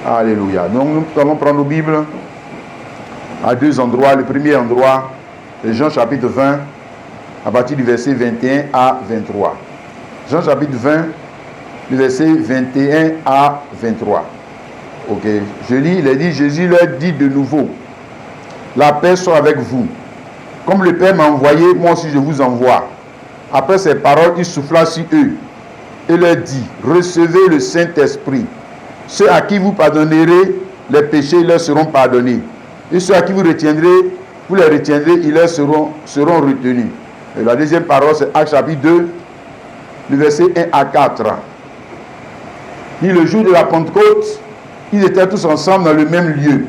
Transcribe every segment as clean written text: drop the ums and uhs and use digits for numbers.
Alléluia. Donc nous allons prendre nos Bibles à deux endroits. Le premier endroit, c'est Jean chapitre 20, à partir du verset 21 à 23. Jean chapitre 20, du verset 21 à 23. Ok, je lis, il est dit, Jésus leur dit de nouveau, la paix soit avec vous. Comme le Père m'a envoyé, moi aussi je vous envoie. Après ces paroles, il souffla sur eux et leur dit, recevez le Saint-Esprit. Ceux à qui vous pardonnerez les péchés leur seront pardonnés. Et ceux à qui vous les retiendrez, ils leur seront retenus. Et la deuxième parole, c'est Actes chapitre 2, le verset 1 à 4. Dit le jour de la Pentecôte, ils étaient tous ensemble dans le même lieu.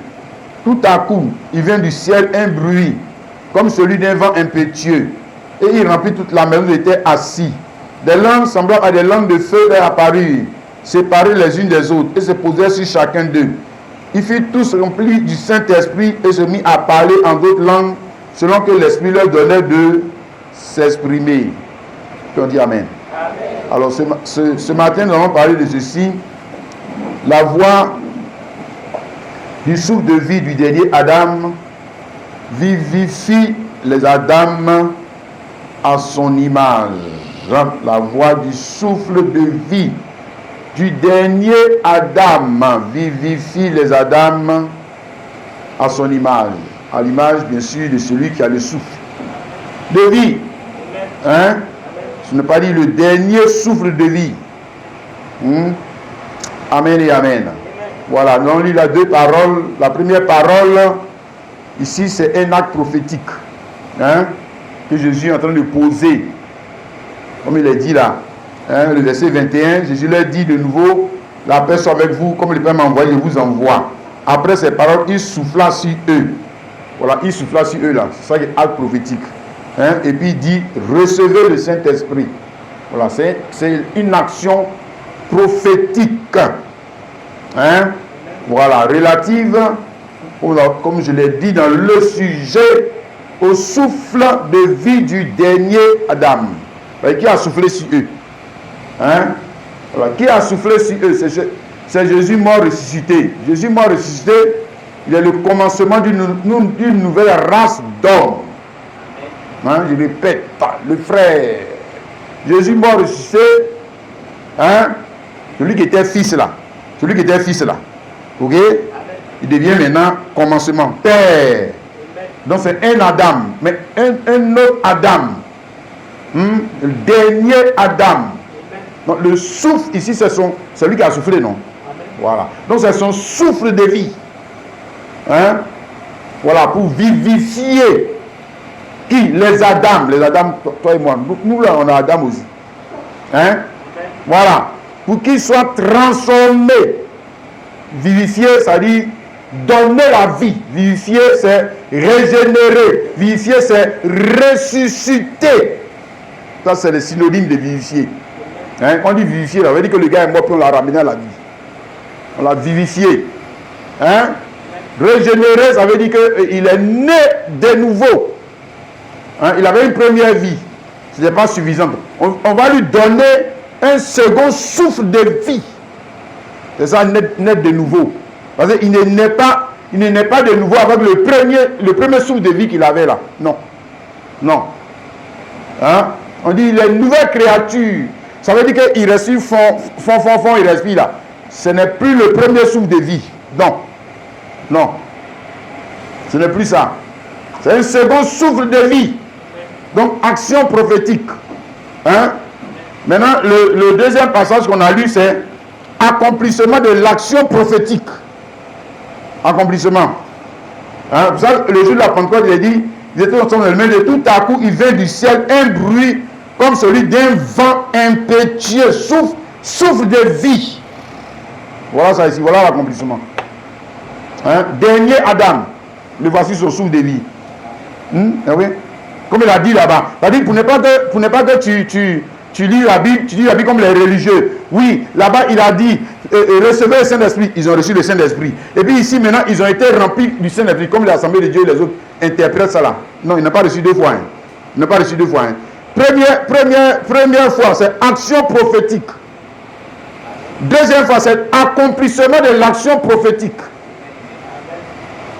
Tout à coup, il vient du ciel un bruit, comme celui d'un vent impétueux. Et il remplit toute la maison où ils étaient assis. Des langues semblables à des langues de feu leur apparurent, séparées les unes des autres, et se posèrent sur chacun d'eux. Ils furent tous remplis du Saint-Esprit et se mirent à parler en d'autres langues, selon que l'Esprit leur donnait de s'exprimer. On dit Amen. Amen. Alors ce matin, nous allons parler de ceci. La voix du souffle de vie du dernier Adam vivifie les Adams à son image. La voix du souffle de vie du dernier Adam vivifie les Adams à son image. À l'image, bien sûr, de celui qui a le souffle de vie. Hein? Ce n'est pas dit le dernier souffle de vie. Amen et amen. Voilà, nous lit les deux paroles. La première parole, ici, c'est un acte prophétique. Hein? Que Jésus est en train de poser. Comme il est dit là. Hein, le verset 21, Jésus leur dit de nouveau, la paix soit avec vous, comme le Père m'a envoyé, je vous envoie. Après ces paroles, il souffla sur eux. Voilà, il souffla sur eux là. C'est ça qui est acte prophétique. Hein, et puis il dit, recevez le Saint-Esprit. Voilà, c'est une action prophétique. Hein, voilà, relative, comme je l'ai dit dans le sujet, au souffle de vie du dernier Adam. Qui a soufflé sur eux. Hein? Voilà. Qui a soufflé sur eux? C'est Jésus mort ressuscité. Jésus mort ressuscité, il est le commencement d'une nouvelle race d'hommes. Hein? Je répète, le frère. Jésus mort ressuscité, hein? Celui qui était fils là. Ok? Il devient maintenant commencement. Père. Donc c'est un Adam. Mais un autre Adam. Le dernier Adam. Donc le souffle ici, c'est celui qui a soufflé, non? Amen. Voilà. Donc c'est son souffle de vie. Hein? Voilà, pour vivifier qui? Les Adam. Les Adam, toi et moi. Nous là, on a Adam aussi. Hein? Amen. Voilà. Pour qu'ils soient transformés. Vivifier, ça dit donner la vie. Vivifier, c'est régénérer. Vivifier, c'est ressusciter. Ça, c'est le synonyme de vivifier. Hein? On dit vivifier, ça veut dire que le gars est mort puis on l'a ramené à la vie. On l'a vivifié. Hein? Régénérer, ça veut dire qu'il est né de nouveau. Hein? Il avait une première vie. Ce n'est pas suffisant. On va lui donner un second souffle de vie. C'est ça, naître de nouveau. Parce qu'il ne naît pas de nouveau avec le premier souffle de vie qu'il avait là. Non. Non. Hein? On dit il est une nouvelle créature. Ça veut dire qu'il respire fond, il respire là. Ce n'est plus le premier souffle de vie. Non. Non. Ce n'est plus ça. C'est un second souffle de vie. Donc, action prophétique. Hein? Maintenant, le deuxième passage qu'on a lu, c'est accomplissement de l'action prophétique. Accomplissement. Hein? Ça, le jour de la Pentecôte, il a dit, ils étaient ensemble dans le même lieu. Tout à coup, il vient du ciel un bruit comme celui d'un vent impétueux, souffle de vie. Voilà ça ici, voilà l'accomplissement. Hein? Dernier Adam, le voici son souffle de vie. Ah oui? Comme il a dit là-bas, c'est-à-dire pour ne pas que tu lis la Bible comme les religieux. Oui, là-bas il a dit recevez le Saint-Esprit, ils ont reçu le Saint-Esprit. Et puis ici maintenant ils ont été remplis du Saint-Esprit, comme l'Assemblée de Dieu et les autres interprètent ça là. Non, ils n'ont pas reçu deux fois. Hein. Ils n'ont pas reçu deux fois. Hein. Première fois, c'est action prophétique. Deuxième fois, c'est accomplissement de l'action prophétique.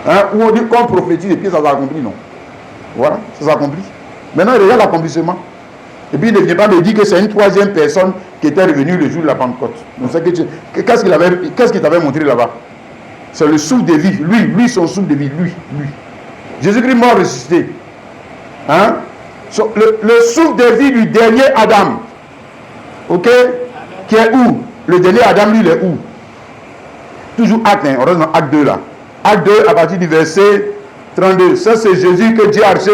Hein, où on dit qu'on prophétise et puis ça s'accomplit, non. Voilà, ça s'accomplit. Maintenant, il regarde l'accomplissement. Et puis, il ne vient pas me dire que c'est une troisième personne qui était revenue le jour de la Pentecôte. Qu'est-ce qu'il t'avait montré là-bas? C'est le souffle de vie. Lui, son souffle de vie. Lui. Jésus-Christ mort ressuscité. Hein? Le souffle de vie du dernier Adam. Ok? Qui est où? Le dernier Adam, lui, il est où? Toujours acte, hein? On reste dans acte 2 là. Acte 2 à partir du verset 32. Ça, c'est Jésus que Dieu a reçu.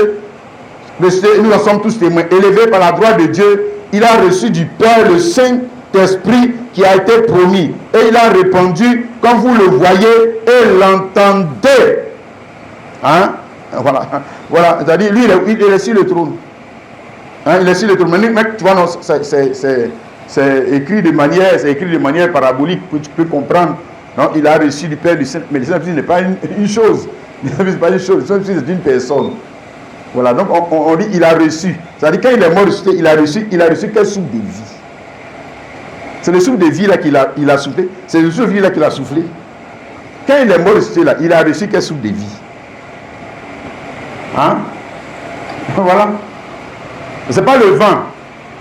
Nous en sommes tous témoins. Élevé par la droite de Dieu, il a reçu du Père le Saint-Esprit qui a été promis. Et il a répondu comme vous le voyez et l'entendez. Hein? Voilà. C'est-à-dire, lui, il est sur le trône. Hein? Il est sur le trône. Mais tu vois, non, c'est écrit de manière parabolique que tu peux comprendre. Non, il a reçu du Père du Saint. Mais le Saint-Esprit n'est pas une chose. Le Saint-Esprit n'est pas une chose. Le Saint-Esprit c'est une personne. Voilà, donc on dit il a reçu. C'est-à-dire quand il est mort ressuscité, il a reçu quel souffle de vie? C'est le souffle de vie là qu'il a soufflé. C'est le souffle de vie là qu'il a soufflé. Quand il est mort ressuscité là, il a reçu quel souffle de vie? Hein? Voilà. C'est pas le vent.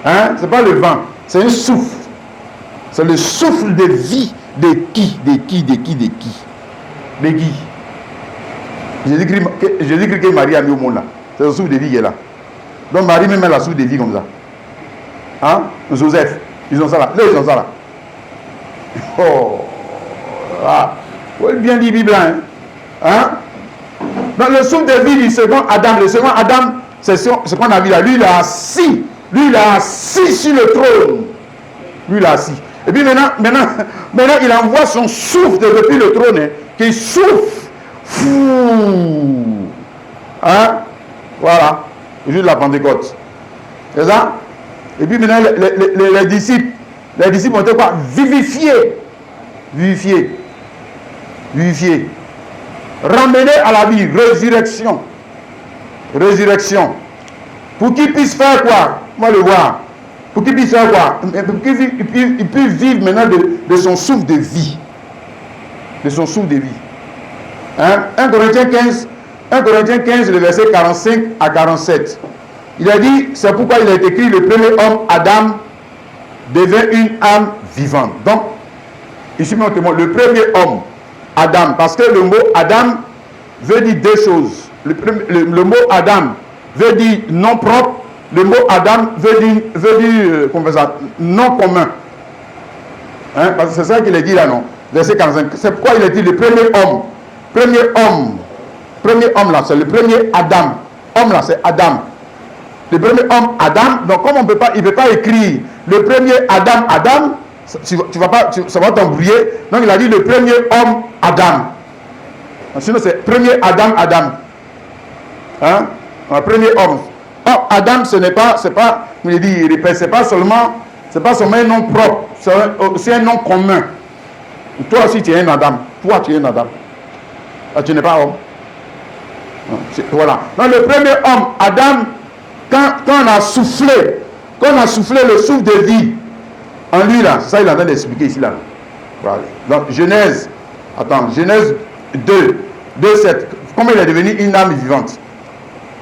Hein? C'est pas le vent. C'est un souffle. C'est le souffle de vie de qui? Jésus-Christ que Marie a mis au monde là. C'est le souffle de vie qui est là. Donc Marie même la souffle de vie comme ça. Hein? Joseph, ils ont ça là. Là, ils ont ça là. Oh. Ah. Vous voyez bien dit Bible, hein? Donc le souffle de vie du second Adam. Le second Adam, c'est ce qu'on a vu là. Lui, il est assis. Lui, il est assis sur le trône. Lui, il est assis. Et puis maintenant, il envoie son souffle depuis le trône, hein, qui souffle. Fou. Hein? Voilà. Le jour de la Pentecôte. C'est ça? Et puis maintenant, les disciples ont été quoi? Vivifiés. Ramenés à la vie. Résurrection. Pour qu'ils puissent faire quoi? On va le voir. Pour qu'ils puissent faire quoi? Pour qu'ils puissent vivre maintenant de son souffle de vie. De son souffle de vie. Hein? 1 Corinthiens 15, le verset 45 à 47. Il a dit, c'est pourquoi il a été écrit, le premier homme, Adam, devint une âme vivante. Donc, ici, le premier homme, Adam, parce que le mot Adam veut dire deux choses. Le mot Adam veut dire non propre, le mot Adam veut dire comment ça, non commun. Hein? Parce que c'est ça qu'il a dit là, non? Verset 45. C'est pourquoi il a dit le premier homme. Premier homme là, c'est le premier Adam. Homme là, c'est Adam. Le premier homme, Adam. Donc, comme il ne peut pas écrire le premier Adam, ça va t'embrouiller. Donc, il a dit le premier homme, Adam. Sinon, c'est premier Adam. Hein? Le premier homme. Oh, Adam, c'est pas seulement un nom propre, c'est un nom commun. Toi aussi, tu es un Adam. Ah, tu n'es pas homme. Voilà. Donc le premier homme, Adam, quand on a soufflé le souffle de vie en lui là, ça il est en train d'expliquer ici là. Voilà. Donc Genèse 2, 7. Comment il est devenu une âme vivante?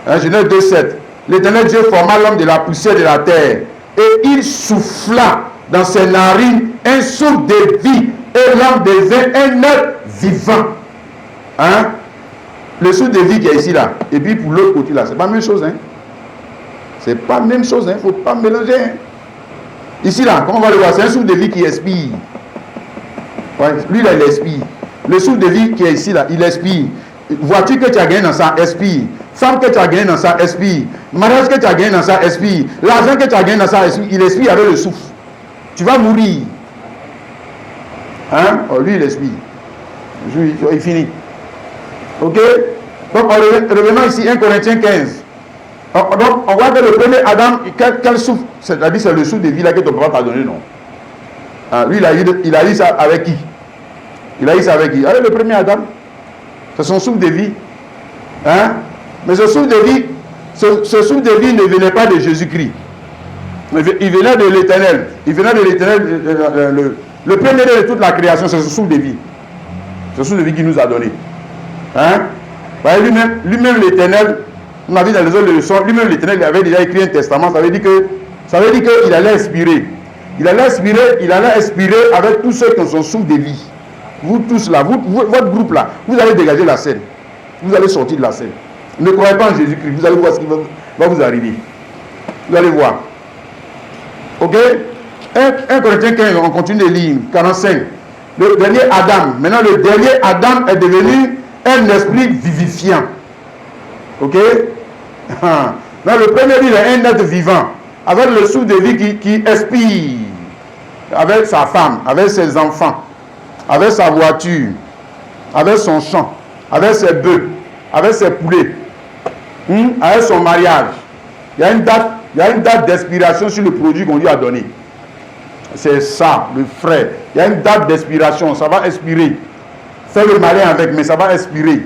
Hein, Genèse 2, 7. L'Éternel Dieu forma l'homme de la poussière de la terre et il souffla dans ses narines un souffle de vie et l'homme devint un être vivant. Hein? Le souffle de vie qui est ici là, et puis pour l'autre côté là, c'est pas la même chose, hein? C'est pas la même chose, hein? Faut pas mélanger, hein? Ici là, comment on va le voir, c'est un souffle de vie qui expire. Ouais, lui là, il expire. Le souffle de vie qui est ici là, il expire. Voiture que tu as gagné dans ça, expire. Femme que tu as gagné dans ça, expire. Mariage que tu as gagné dans ça, expire. L'argent que tu as gagné dans ça, expire. Il expire avec le souffle. Tu vas mourir. Hein? Oh, lui, il expire. Il finit. Ok? Donc, revenons ici, 1 Corinthiens 15. Donc, on voit que le premier Adam, quel souffle? C'est-à-dire, c'est le souffle de vie là que ton papa t'a donné, non? Ah, lui, il a eu ça avec qui? Avec le premier Adam. C'est son souffle de vie. Hein? Mais ce souffle de vie, ne venait pas de Jésus-Christ. Il venait de l'Éternel. Il venait de l'Éternel, Le premier de toute la création, c'est ce souffle de vie. Ce souffle de vie qu'il nous a donné. Hein? Lui-même l'Éternel, on a vu dans les autres leçons, lui-même l'Éternel il avait déjà écrit un testament, ça veut dire qu'il allait expirer. Il allait expirer avec tous ceux qui ont son souffle de vie. Vous tous là, votre groupe là, vous allez dégager la scène. Vous allez sortir de la scène. Ne croyez pas en Jésus-Christ, vous allez voir ce qui va vous arriver. Vous allez voir. Ok? 1 Corinthiens 15, on continue de lire, 45. Le dernier Adam. Maintenant, le dernier Adam est devenu un esprit vivifiant. Ok? Donc, le premier, il est un être vivant, avec le souffle de vie qui expire, avec sa femme, avec ses enfants, avec sa voiture, avec son champ, avec ses bœufs, avec ses poulets, avec son mariage. Il y a une date d'expiration sur le produit qu'on lui a donné. C'est ça, le frère. Il y a une date d'expiration, ça va expirer. Fais le malin avec, mais ça va expirer.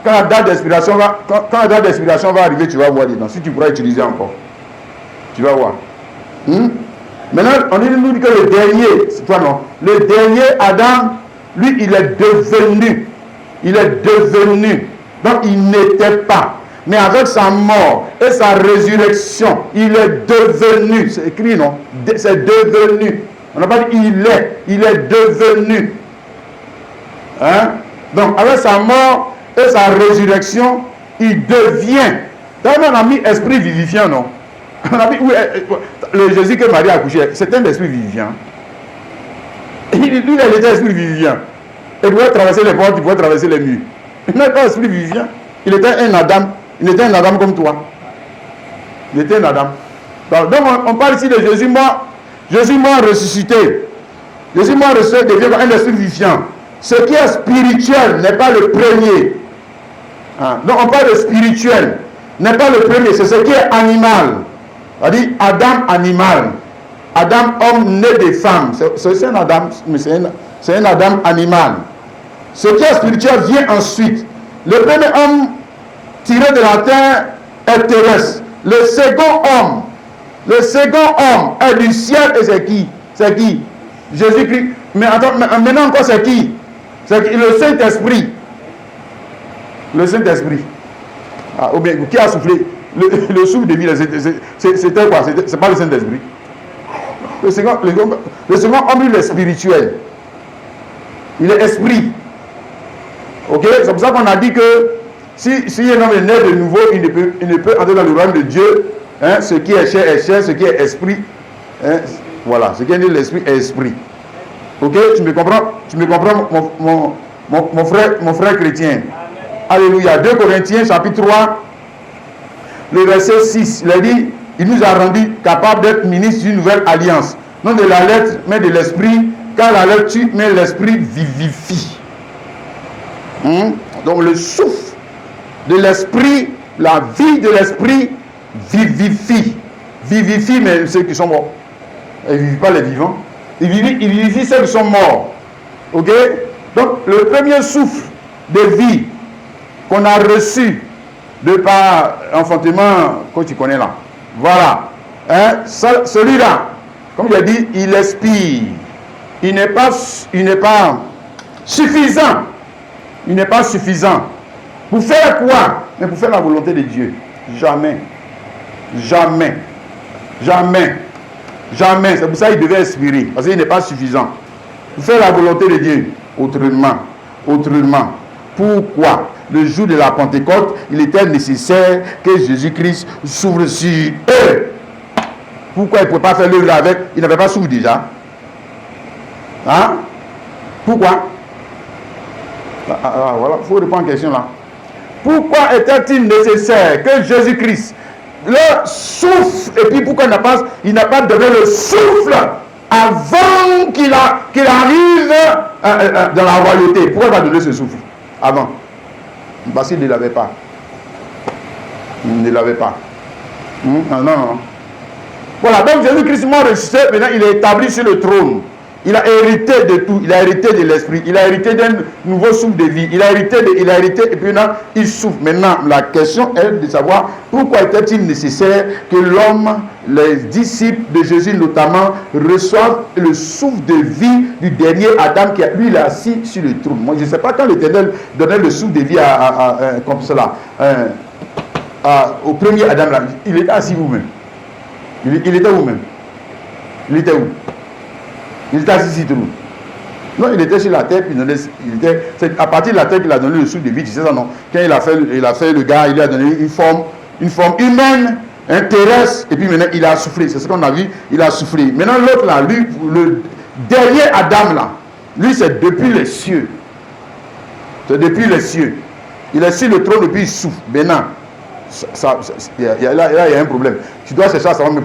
Quand la date d'expiration va arriver, tu vas voir dedans. Si tu pourras utiliser encore, tu vas voir. Maintenant, on nous dit que le dernier, c'est toi non, le dernier Adam, lui, il est devenu. Donc, il n'était pas. Mais avec sa mort et sa résurrection, il est devenu. C'est écrit, non? C'est devenu. On n'a pas dit il est devenu. Hein? Donc, avec sa mort et sa résurrection, il devient. D'ailleurs, on a mis esprit vivifiant, non? On a mis, oui, le Jésus que Marie a accouché, c'est un esprit vivifiant. Lui, il était esprit vivifiant. Il pouvait traverser les portes, il pouvait traverser les murs. Il n'était pas esprit vivifiant. Il était un Adam. Il était un Adam comme toi. Il était un Adam. Donc on parle ici de Jésus mort. Jésus mort ressuscité. Jésus mort ressuscité devient un esprit vivifiant. Ce qui est spirituel n'est pas le premier. Donc on parle de spirituel. N'est pas le premier. C'est ce qui est animal. C'est-à-dire Adam animal. Adam homme né des femmes. C'est un Adam, mais c'est un Adam animal. Ce qui est spirituel vient ensuite. Le premier homme tiré de la terre est terrestre. Le second homme est du ciel et c'est qui? C'est qui? Jésus-Christ. Mais attends, maintenant encore c'est qui? C'est qui? Le Saint-Esprit. Le Saint-Esprit. Ou bien, qui a soufflé? Le souffle de vie, c'était quoi? C'est pas le Saint-Esprit. Le second homme, il est spirituel. Il est esprit. Ok? C'est pour ça qu'on a dit que si un homme est né de nouveau, il ne peut entrer dans le royaume de Dieu. Hein? Ce qui est chair, ce qui est esprit. Hein? Voilà, ce qui est né de l'esprit est esprit. Ok? Tu me comprends mon frère chrétien. Alléluia. 2 Corinthiens chapitre 3, le verset 6. Il a dit, il nous a rendu capables d'être ministres d'une nouvelle alliance. Non de la lettre, mais de l'esprit. Car la lettre tue, mais l'esprit vivifie. Donc le souffle de l'esprit, la vie de l'esprit vivifie. Vivifie, mais ceux qui sont morts. Il ne vivifie pas les vivants. Il vivifie ceux qui sont morts. Ok? Donc le premier souffle de vie qu'on a reçu de par enfantement que tu connais là. Voilà. Hein? Celui-là, comme il a dit, il expire. Il n'est pas suffisant. Il n'est pas suffisant. Pour faire quoi? Mais pour faire la volonté de Dieu. Jamais. Jamais. Jamais. Jamais. C'est pour ça qu'il devait expirer. Parce qu'il n'est pas suffisant. Pour faire la volonté de Dieu. Autrement. Pourquoi? Le jour de la Pentecôte, il était nécessaire que Jésus-Christ s'ouvre sur eux. Pourquoi il ne pouvait pas faire l'œuvre avec? Il n'avait pas s'ouvert déjà. Hein? Pourquoi? Voilà, il faut répondre à la question là. Pourquoi était-il nécessaire que Jésus-Christ le souffle, et puis pourquoi il n'a pas donné le souffle avant qu'il arrive dans la royauté? Pourquoi il va donner ce souffle avant? Parce qu'il ne l'avait pas. Il ne l'avait pas. Non. Voilà, donc Jésus-Christ mort ressuscité, maintenant il est établi sur le trône. Il a hérité de tout. Il a hérité de l'esprit. Il a hérité d'un nouveau souffle de vie. Il a hérité, et puis maintenant, il souffle. Maintenant, la question est de savoir pourquoi était-il nécessaire que l'homme, les disciples de Jésus notamment, reçoivent le souffle de vie du dernier Adam qui, lui, il est assis sur le trône. Moi, je ne sais pas quand l'Éternel donnait le souffle de vie comme cela, au premier Adam, là, il était assis où-même. Il était où-même. Il était où? Il était assis sur le trône. Non, il était sur la terre, puis c'est à partir de la terre qu'il a donné le souffle de vie, tu sais ça, non? Quand il a fait le gars, il lui a donné une forme humaine, terrestre, et puis maintenant il a soufflé. C'est ce qu'on a vu, il a soufflé. Maintenant l'autre là, lui, le dernier Adam là, lui c'est depuis les cieux. C'est depuis les cieux. Il est sur le trône et puis il souffle. Maintenant, là il y a un problème. Tu dois chercher à savoir, mais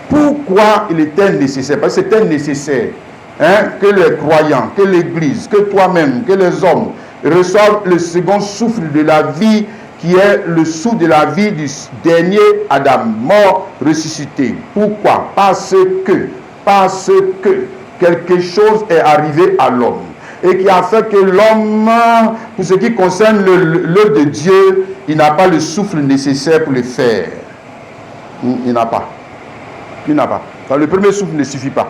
pourquoi il était nécessaire? Parce que c'était nécessaire que les croyants, que l'Église, que toi-même, que les hommes reçoivent le second souffle de la vie qui est le souffle de la vie du dernier Adam, mort, ressuscité. Pourquoi? Parce que quelque chose est arrivé à l'homme et qui a fait que l'homme, pour ce qui concerne l'œuvre de Dieu, il n'a pas le souffle nécessaire pour le faire. Il n'a pas. Le premier souffle ne suffit pas.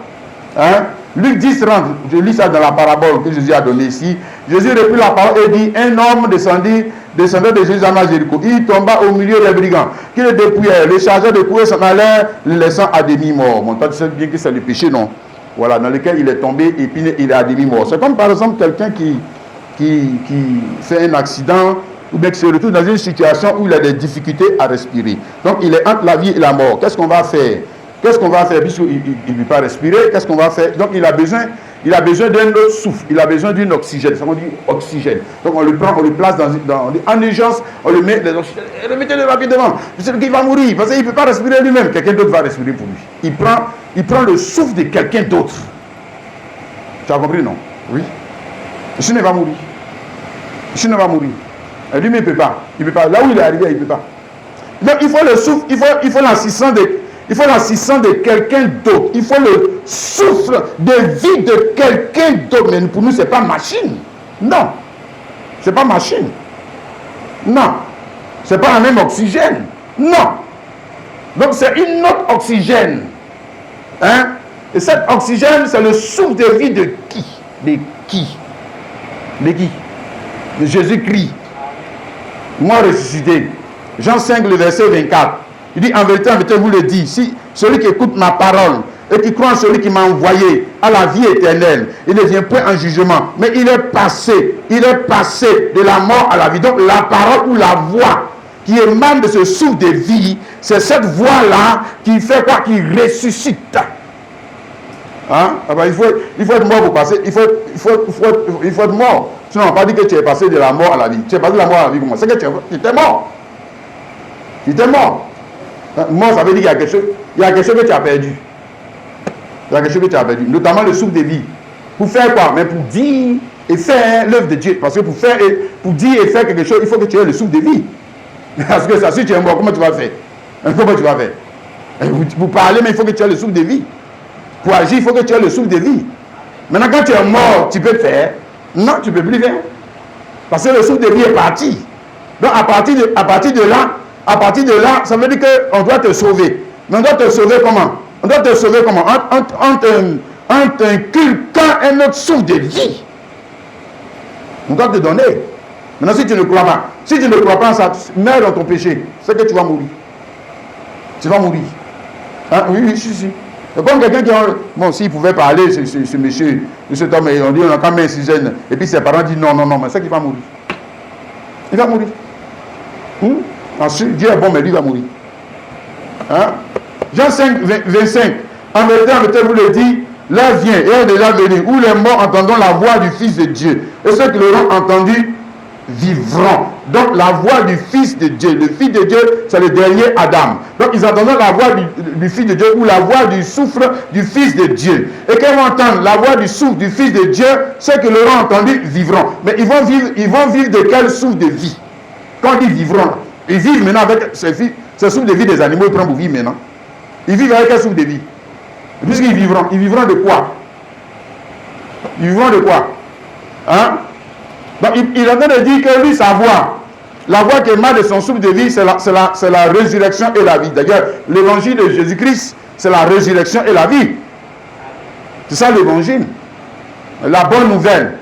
Luc 10, 30, je lis ça dans la parabole que Jésus a donnée ici. Jésus reprit la parole et dit, un homme descendait de Jérusalem à Jéricho. Il tomba au milieu des brigands qui le dépouillaient. Le chargeur de courir s'en allait, le laissant à demi-mort. Bon, toi, tu sais bien que c'est le péché, non? Voilà, dans lequel il est tombé et puis il est à demi-mort. C'est comme par exemple quelqu'un qui fait un accident ou bien qui se retrouve dans une situation où il a des difficultés à respirer. Donc, il est entre la vie et la mort. Qu'est-ce qu'on va faire? Puisqu'il ne peut pas respirer, qu'est-ce qu'on va faire? Donc il a besoin d'un autre souffle, il a besoin d'une oxygène, ça on dit oxygène. Donc on le prend, on le place en urgence, on le met, remettez-le rapidement. C'est qu'il va mourir, parce qu'il ne peut pas respirer lui-même, quelqu'un d'autre va respirer pour lui. Il prend le souffle de quelqu'un d'autre. Tu as compris, non? Oui. Je ne vais pas mourir. Et lui, il ne peut pas. Là où il est arrivé, il ne peut pas. Donc il faut le souffle, il faut l'assistance de quelqu'un d'autre. Il faut le souffle de vie de quelqu'un d'autre. Mais pour nous, ce n'est pas machine. Non. Ce n'est pas machine. Non. Ce n'est pas la même oxygène. Non. Donc c'est une autre oxygène. Et cet oxygène, c'est le souffle de vie de qui? De Jésus-Christ. Moi ressuscité. Jean 5, le verset 24. Il dit, en vérité, vous le dis, si celui qui écoute ma parole et qui croit en celui qui m'a envoyé à la vie éternelle, il ne vient point en jugement, mais il est passé de la mort à la vie. Donc la parole ou la voix qui émane de ce souffle de vie, c'est cette voix-là qui fait quoi? Qui ressuscite. Il faut être mort pour passer, il faut être mort. Sinon, on ne va pas dire que tu es passé de la mort à la vie. Tu es passé de la mort à la vie pour moi. C'est que tu étais mort. Tu étais mort. Mort, ça veut dire qu'il y a quelque chose que tu as perdu. Notamment le souffle de vie. Pour faire quoi? Mais pour dire et faire l'œuvre de Dieu. Parce que pour dire et faire quelque chose, il faut que tu aies le souffle de vie. Parce que ça, si tu es mort, comment tu vas faire? Pour parler, mais il faut que tu aies le souffle de vie. Pour agir, il faut que tu aies le souffle de vie. Maintenant, quand tu es mort, tu peux faire. Non, tu ne peux plus faire. Parce que le souffle de vie est parti. Donc, à partir de là, ça veut dire qu'on doit te sauver. Mais on doit te sauver comment? En t'inculquant un autre souffle de vie. On doit te donner. Maintenant, si tu ne crois pas, ça meurs dans ton péché. C'est que tu vas mourir. Oui, si. C'est comme quelqu'un qui bon, s'il pouvait parler, ce monsieur, cet homme, on dit, on a quand même un oxygène. Et puis ses parents disent non, mais c'est qu'il va mourir. Il va mourir. Ensuite, Dieu est bon, mais lui va mourir. Jean 5, 25. En vérité, vous le dit, l'heure vient et elle est déjà venue, où les morts entendront la voix du Fils de Dieu. Et ceux qui l'auront entendu vivront. Donc la voix du Fils de Dieu. Le Fils de Dieu, c'est le dernier Adam. Donc ils entendront la voix du Fils de Dieu ou la voix du souffle du Fils de Dieu. Et quand ils vont entendre la voix du souffle du Fils de Dieu, ceux qui l'auront entendu vivront. Mais ils vont vivre de quel souffle de vie? Quand ils vivront, ils vivent maintenant avec ce souffle de vie des animaux, ils prennent pour vivre maintenant. Ils vivent avec quel souffle de vie? Puisqu'ils vivront de quoi? Ils vivront de quoi? Hein? Donc il est en train de dire que lui, sa voix, la voix qui émane de son souffle de vie, c'est la résurrection et la vie. D'ailleurs, l'évangile de Jésus-Christ, c'est la résurrection et la vie. C'est ça l'évangile. La bonne nouvelle.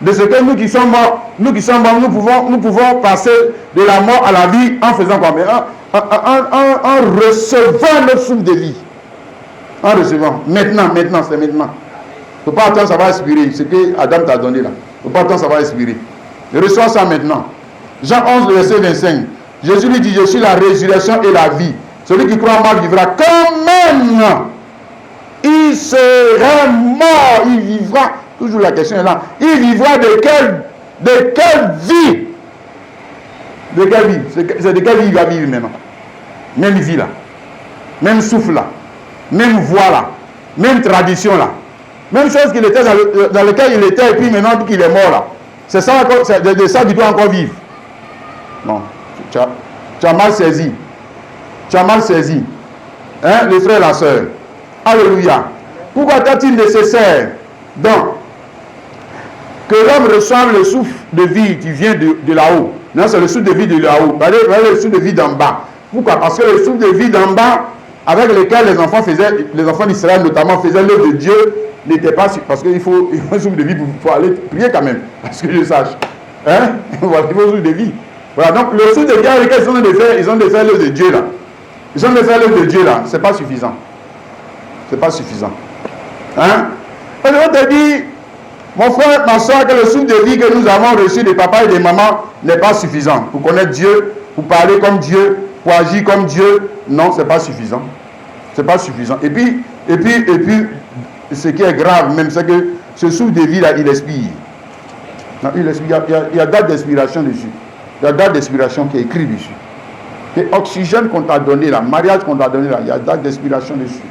De ce que nous qui sommes morts, nous pouvons passer de la mort à la vie en faisant quoi? En recevant notre souffle de vie. En recevant. Maintenant, c'est maintenant. Il ne faut pas attendre, ça va expirer. Ce que Adam t'a donné là. Il ne faut pas attendre, ça va expirer. Reçois ça maintenant. Jean 11, verset 25. Jésus lui dit, je suis la résurrection et la vie. Celui qui croit en moi vivra quand même. Il sera mort. Il vivra. Toujours la question est là. Il vivra de quelle vie? De quelle vie? C'est de quelle vie il va vivre maintenant? Même vie là. Même souffle là. Même voix là. Même tradition là. Même chose qu'il était dans lequel il était et puis maintenant qu'il est mort là. C'est ça, de ça qu'il doit encore vivre. Non. Tu as mal saisi. Tu as mal saisi. Hein, les frères et la sœur. Alléluia. Pourquoi est-il nécessaire donc que l'homme reçoive le souffle de vie qui vient de là-haut? Non, c'est le souffle de vie de là-haut. Le souffle de vie d'en bas. Pourquoi? Parce que le souffle de vie d'en bas, avec lequel les enfants d'Israël notamment faisaient l'œuvre de Dieu, n'était pas parce qu'il faut un souffle de vie pour aller prier quand même, parce que je sache. Hein? Voilà, il faut un souffle de vie. Voilà, donc le souffle de vie avec lequel ils ont de faire l'œuvre de Dieu là. Ils ont de faire l'œuvre de Dieu là, c'est pas suffisant. C'est pas suffisant. Hein? Et je te dis, mon frère, ma soeur, que le souffle de vie que nous avons reçu des papas et des mamans n'est pas suffisant. Pour connaître Dieu, pour parler comme Dieu, pour agir comme Dieu, non, c'est pas suffisant. C'est pas suffisant. Et puis, ce qui est grave même, c'est que ce souffle de vie là, il expire. Non, il expire. Il y a date d'expiration dessus. Il y a date d'expiration qui est écrit dessus. Et oxygène qu'on t'a donné là, mariage qu'on t'a donné là, il y a date d'expiration dessus.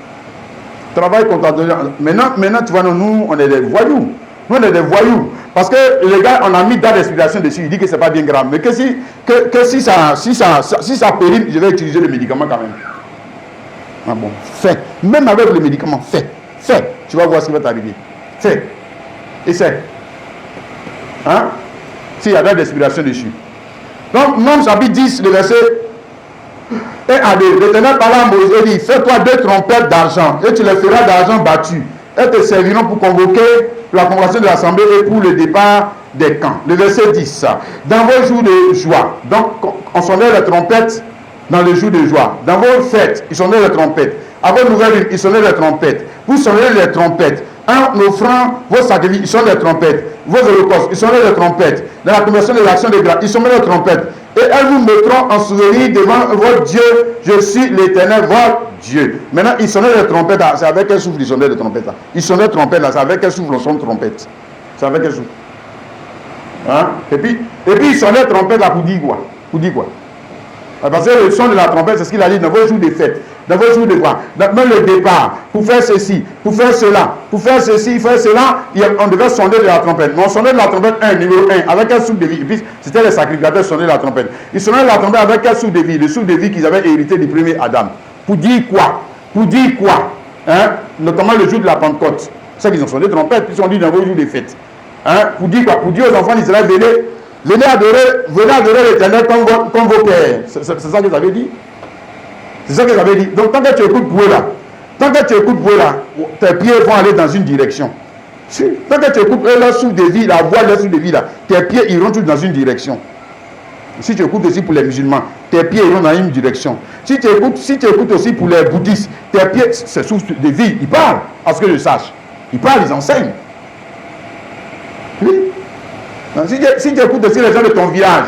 Travail qu'on t'a donné. Maintenant, tu vois, nous, on est des voyous. Nous, on est des voyous. Parce que les gars, on a mis date d'expiration dessus. Il dit que c'est pas bien grave. Mais que si ça périme, je vais utiliser le médicament quand même. Ah bon, fais. Même avec le médicament, fais. Fais. Tu vas voir ce qui va t'arriver. Fais. Essaie. Hein? S'il y a date d'expiration dessus. Donc, Nom chapitre 10, le verset 1 à 2. L'Éternel parla à Moïse et dit, fais-toi 2 trompettes d'argent et tu les feras d'argent battu. Elles te serviront pour convoquer la convocation de l'assemblée et pour le départ des camps. Le verset 10. Dans vos jours de joie, donc on sonnait les trompettes dans les jours de joie. Dans vos fêtes, ils sonnaient les trompettes. À vos nouvelles, ils sonnaient les trompettes. Vous sonnez les trompettes. En offrant vos sacrifices, ils sonnent les trompettes. Vos holocaustes, ils sonnaient les trompettes. Dans la conversion de l'action de grâce, ils sonnaient les trompettes. Et elles vous mettront en souvenir devant votre Dieu. Je suis l'Éternel, votre Dieu. Maintenant, ils sonnaient les trompettes. C'est avec quel souffle ils sonnaient les trompettes là? Ils sonnaient les trompettes là. C'est avec quel souffle on sonne trompette? C'est avec quel souffle? Hein? Et puis ils sonnaient les trompettes là pour dire quoi? Pour dire quoi? Parce que le son de la trompette, c'est ce qu'il a dit dans vos jours de fête, dans vos jours de quoi? Même le départ, pour faire ceci, pour faire cela, pour faire ceci, faire cela, on devait sonner de la trompette. Mais on sonnait de la trompette numéro 1, avec un souffle de vie. Et puis, c'était les sacrificateurs qui sonnaient de la trompette. Ils sonnaient de la trompette avec un souffle de vie, le souffle de vie qu'ils avaient hérité du premier Adam. Pour dire quoi? Pour dire quoi? Hein? Notamment le jour de la Pentecôte. C'est ça qu'ils ont sonné de trompette, puis ils ont dit dans vos jours de fête. Hein? Pour dire quoi? Pour dire aux enfants d'Israël, venez adorer l'Éternel comme vos pères. C'est ça que ça veut dire. C'est ça que ça veut dire. Donc tant que tu écoutes pour eux là, tes pieds vont aller dans une direction. Tant que tu écoutes leur souffle de vie, la voix de leur souffle de vie là, tes pieds iront tous dans une direction. Si tu écoutes aussi pour les musulmans, tes pieds iront dans une direction. Si tu écoutes aussi pour les bouddhistes, tes pieds, c'est souffle de vie, ils parlent, à ce que je sache. Ils parlent, ils enseignent. Oui. Si tu écoutes aussi les gens de ton village,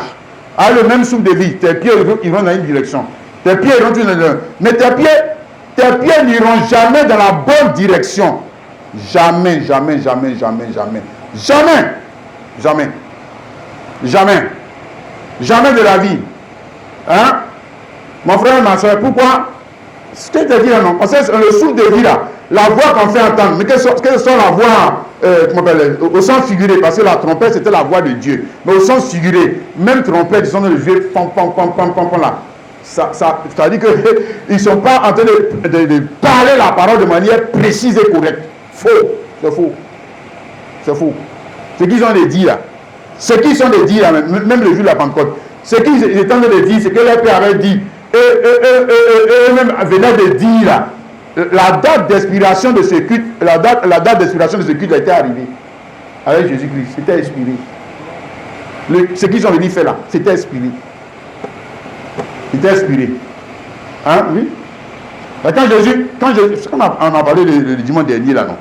à le même souffle de vie, tes pieds iront dans une direction. Tes pieds iront dans une direction. Mais tes pieds n'iront jamais dans la bonne direction. Jamais, jamais, jamais, jamais, jamais. Jamais. Jamais. Jamais. Jamais de la vie. Hein? Mon frère et ma soeur, pourquoi? Ce que je te dis là, non. Parce que le souffle de vie là, la voix qu'on fait entendre, mais quelle soit la voix, au sens figuré, parce que la trompette c'était la voix de Dieu. Mais au sens figuré, même trompette, ils sont dans le vieux pom pom pom pom pom pom là. ça veut dire qu'ils ne sont pas en train de parler la parole de manière précise et correcte. Faux. C'est faux. C'est faux. Ce qu'ils ont dit là, même le jour de la Pentecôte, ce qu'ils étaient en train de dire, c'est que leur père avait dit, eux-mêmes venaient de dire là, la date d'expiration de ce culte, la date d'expiration de ce culte a été arrivée avec Jésus-Christ. C'était expiré. Ce qu'ils ont venu faire là, c'était expiré. C'était expiré. Hein, oui? Quand Jésus, on a parlé le dimanche dernier là, non?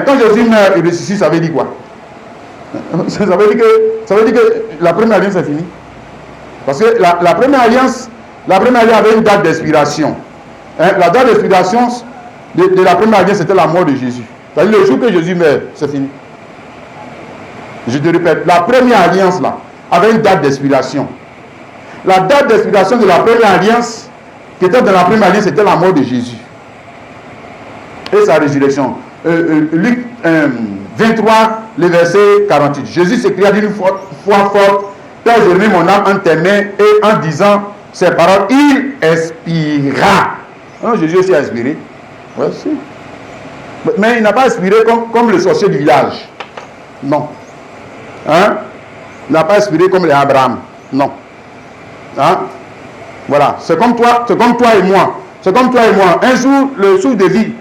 Quand Jésus meurt et ressuscite, ça veut dire quoi? Ça veut dire que la première alliance est finie. Parce que la première alliance avait une date d'expiration. Hein? La date d'expiration de la première alliance, c'était la mort de Jésus. C'est-à-dire le jour que Jésus meurt, c'est fini. Je te répète, la première alliance là avait une date d'expiration. La date d'expiration de la première alliance, qui était dans la première alliance, c'était la mort de Jésus. Et sa résurrection. Luc 23, le verset 48. Jésus s'écria d'une voix forte, Père, je mets mon âme en tes mains, et en disant ces paroles, il expira. Non, Jésus aussi a expiré. Ouais, si. Mais il n'a pas expiré comme le sorcier du village. Non. Hein? Il n'a pas expiré comme les Abraham. Non. Hein? Voilà. C'est comme toi et moi. C'est comme toi et moi. Un jour, le souffle de vie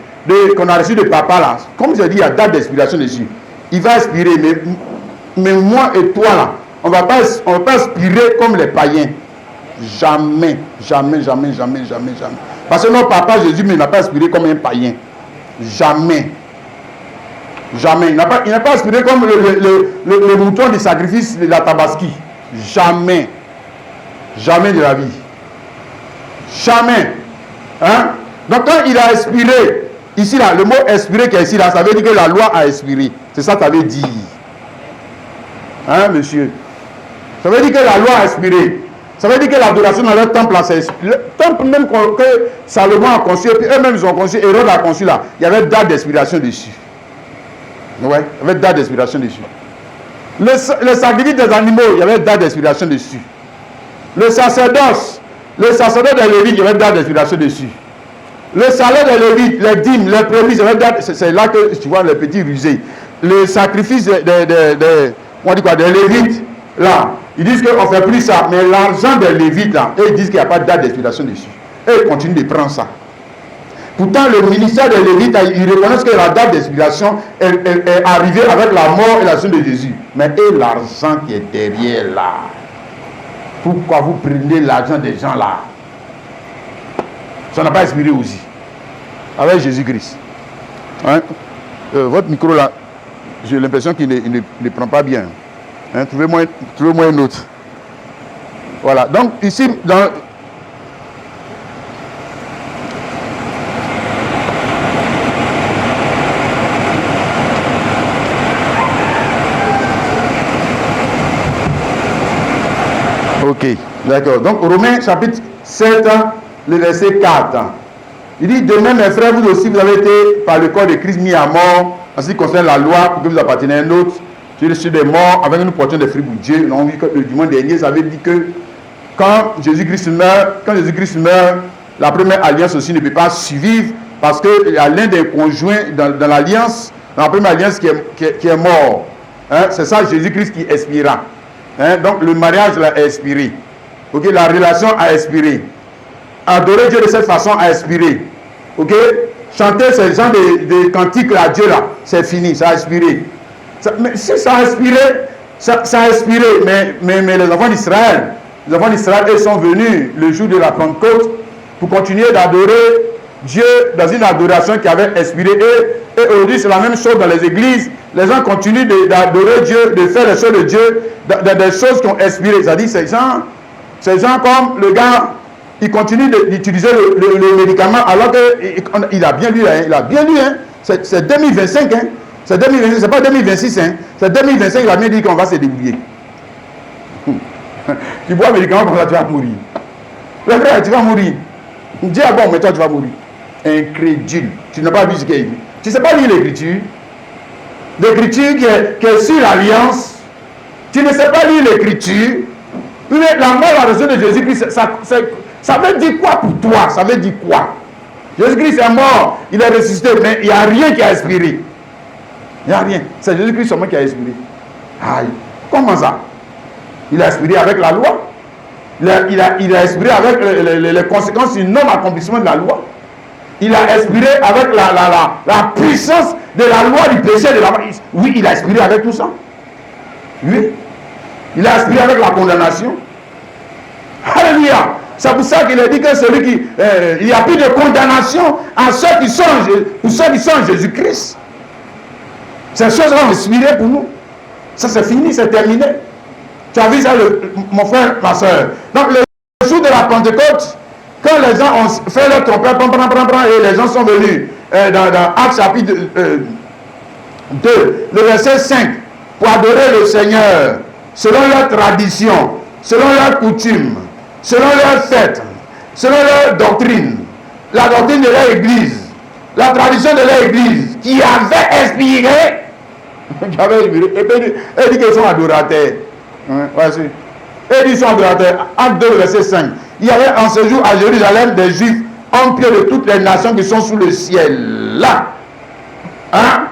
qu'on a reçu de papa là, comme je dis, il y a date d'expiration dessus. Il va expirer, mais moi et toi là, on ne va pas expirer comme les païens. Jamais. Parce que notre papa Jésus, mais il n'a pas expiré comme un païen. Jamais. Il n'a pas expiré comme le mouton du sacrifice de la Tabaski. Jamais de la vie. Jamais. Hein? Donc quand il a expiré, ici là, le mot expiré qui est ici là, ça veut dire que la loi a expiré. C'est ça que ça veut dire. Hein, monsieur? Ça veut dire que la loi a expiré. Ça veut dire que l'adoration dans leur temple là, c'est le temple même que Salomon a conçu, et puis eux-mêmes ils ont conçu, Hérode a conçu là, il y avait date d'expiration dessus. Ouais, il y avait date d'expiration dessus. Le sacrifice des animaux, il y avait date d'expiration dessus. Le sacerdoce des Lévites, il y avait date d'expiration dessus. Le salaire des Lévites, les dîmes, les prémices, c'est là que tu vois les petits rusés. Le sacrifice des Lévites, là, ils disent qu'on ne fait plus ça, mais l'argent des Lévites, là, ils disent qu'il n'y a pas de date d'expiration dessus. Et ils continuent de prendre ça. Pourtant, le ministère des Lévites, ils reconnaissent que la date d'expiration est arrivée avec la mort et la vie de Jésus. Mais et l'argent qui est derrière là? Pourquoi vous prenez l'argent des gens là? Ça n'a pas expiré aussi. Avec Jésus-Christ. Hein? Votre micro là, j'ai l'impression qu'il ne prend pas bien. Hein? Trouvez-moi un autre. Voilà. Donc ici, dans... Ok, d'accord. Donc Romains chapitre 7, le verset 4. Il dit, de même mes frères, vous aussi, vous avez été par le corps de Christ mis à mort, en ce qui concerne la loi, pour que vous appartenez à un autre. Je suis des morts, avec nous portions des fruits pour Dieu. On a vu que le dimanche dernier, ça avait dit que quand Jésus-Christ meurt, la première alliance aussi ne peut pas survivre, parce qu'il y a l'un des conjoints dans l'alliance, dans la première alliance qui est mort. Hein? C'est ça Jésus-Christ qui expira. Hein? Donc le mariage là, a expiré. Okay? La relation a expiré. Adorer Dieu de cette façon a expiré. Ok? Chanter ces genres de cantiques à Dieu là, c'est fini, ça a expiré. Mais si ça a expiré, ça a expiré. Mais les enfants d'Israël, ils sont venus le jour de la Pentecôte pour continuer d'adorer Dieu dans une adoration qui avait expiré. Et aujourd'hui, c'est la même chose dans les églises. Les gens continuent d'adorer Dieu, de faire les choses de Dieu, des choses qui ont expiré. C'est-à-dire, ces gens comme le gars, il continue d'utiliser le médicament alors qu'il a bien lu, hein, c'est 2025, hein, c'est 2025, c'est pas 2026, hein, c'est 2025, il a bien dit qu'on va se débrouiller. Tu bois le médicament comme ça, tu vas mourir. Le frère, tu vas mourir. Dis ah bon, mais toi tu vas mourir. Incrédule. Tu n'as pas vu ce qu'il dit. Tu ne sais pas lire l'écriture. L'écriture qui est sur l'alliance. Tu ne sais pas lire l'écriture. La mort, la résurrection de Jésus-Christ, Ça veut dire quoi pour toi? Ça veut dire quoi? Jésus-Christ est mort, il est ressuscité, mais il n'y a rien qui a expiré. Il n'y a rien. C'est Jésus-Christ seulement qui a expiré. Aïe. Comment ça? Il a expiré avec la loi. Il a expiré avec les conséquences du non-accomplissement de la loi. Il a expiré avec la puissance de la loi du péché de la mort. Oui, il a expiré avec tout ça. Oui. Il a expiré avec la condamnation. Alléluia. C'est pour ça qu'il a dit que celui qui... il n'y a plus de condamnation à ceux qui sont, pour ceux qui sont en Jésus-Christ. Ces choses vont expirer pour nous. Ça c'est fini, c'est terminé. Tu as vu ça, mon frère, ma soeur. Donc le jour de la Pentecôte, quand les gens ont fait leur trompette, et les gens sont venus dans Actes chapitre 2, le verset 5, pour adorer le Seigneur, selon leur tradition, selon leur coutume, selon leur fête, selon leur doctrine, la doctrine de leur église, la tradition de leur église, qui avait expiré, et puis il dit qu'ils sont adorateurs. Voici. Et ils sont adorateurs. Acte 2, verset 5. Il y avait en ce jour à Jérusalem des Juifs, en pied de toutes les nations qui sont sous le ciel. Là. Hein?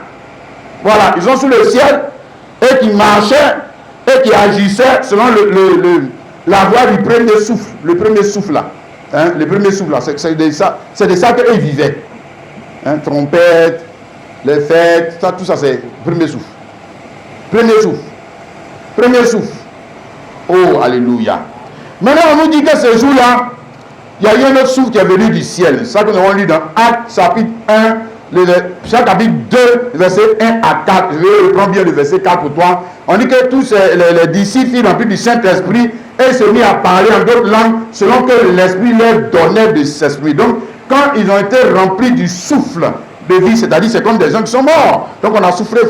Voilà, ils sont sous le ciel et qui marchaient et qui agissaient selon la voie du premier souffle. Le premier souffle là. Hein? Le premier souffle là. C'est de ça qu'eux vivaient. Hein? Trompette, les fêtes, ça, tout ça c'est le premier souffle. Premier souffle. Premier souffle. Oh, alléluia. Maintenant, on nous dit que ce jour-là, il y a eu un autre souffle qui est venu du ciel. Ça que nous avons lu dans Actes chapitre 1, chapitre 2, verset 1 à 4. Je vais reprendre bien le verset 4 pour toi. On dit que tous les disciples furent remplis du Saint-Esprit et se mis à parler en d'autres langues selon que l'Esprit leur donnait de s'exprimer. Donc, quand ils ont été remplis du souffle de vie, c'est-à-dire c'est comme des gens qui sont morts. Donc, on a soufflé.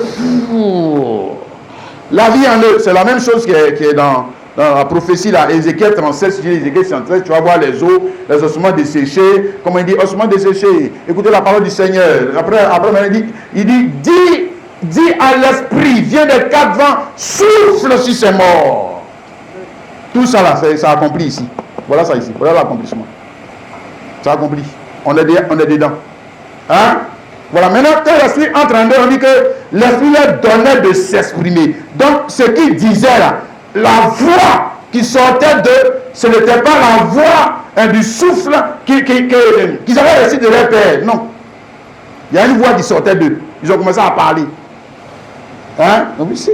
La vie en eux, c'est la même chose qui est dans la prophétie là, Ézéchiel 37, si tu lis Ézéchiel 113, tu vas voir les os, les ossements desséchés. Comment il dit, ossements desséchés. Écoutez la parole du Seigneur. Après il dit, dis à l'esprit, viens des quatre vents, souffle sur ces morts. Tout ça là, ça accomplit ici. Voilà ça ici. Voilà l'accomplissement. Ça accomplit. On est dedans. Hein? Voilà, maintenant, quand l'esprit entre en eux, on dit que l'esprit leur donnait de s'exprimer. Donc, ce qu'il disait là, la voix qui sortait d'eux, ce n'était pas la voix du souffle qu'ils avaient reçu de leur père. Non. Il y a une voix qui sortait d'eux. Ils ont commencé à parler. Hein? Donc, ici.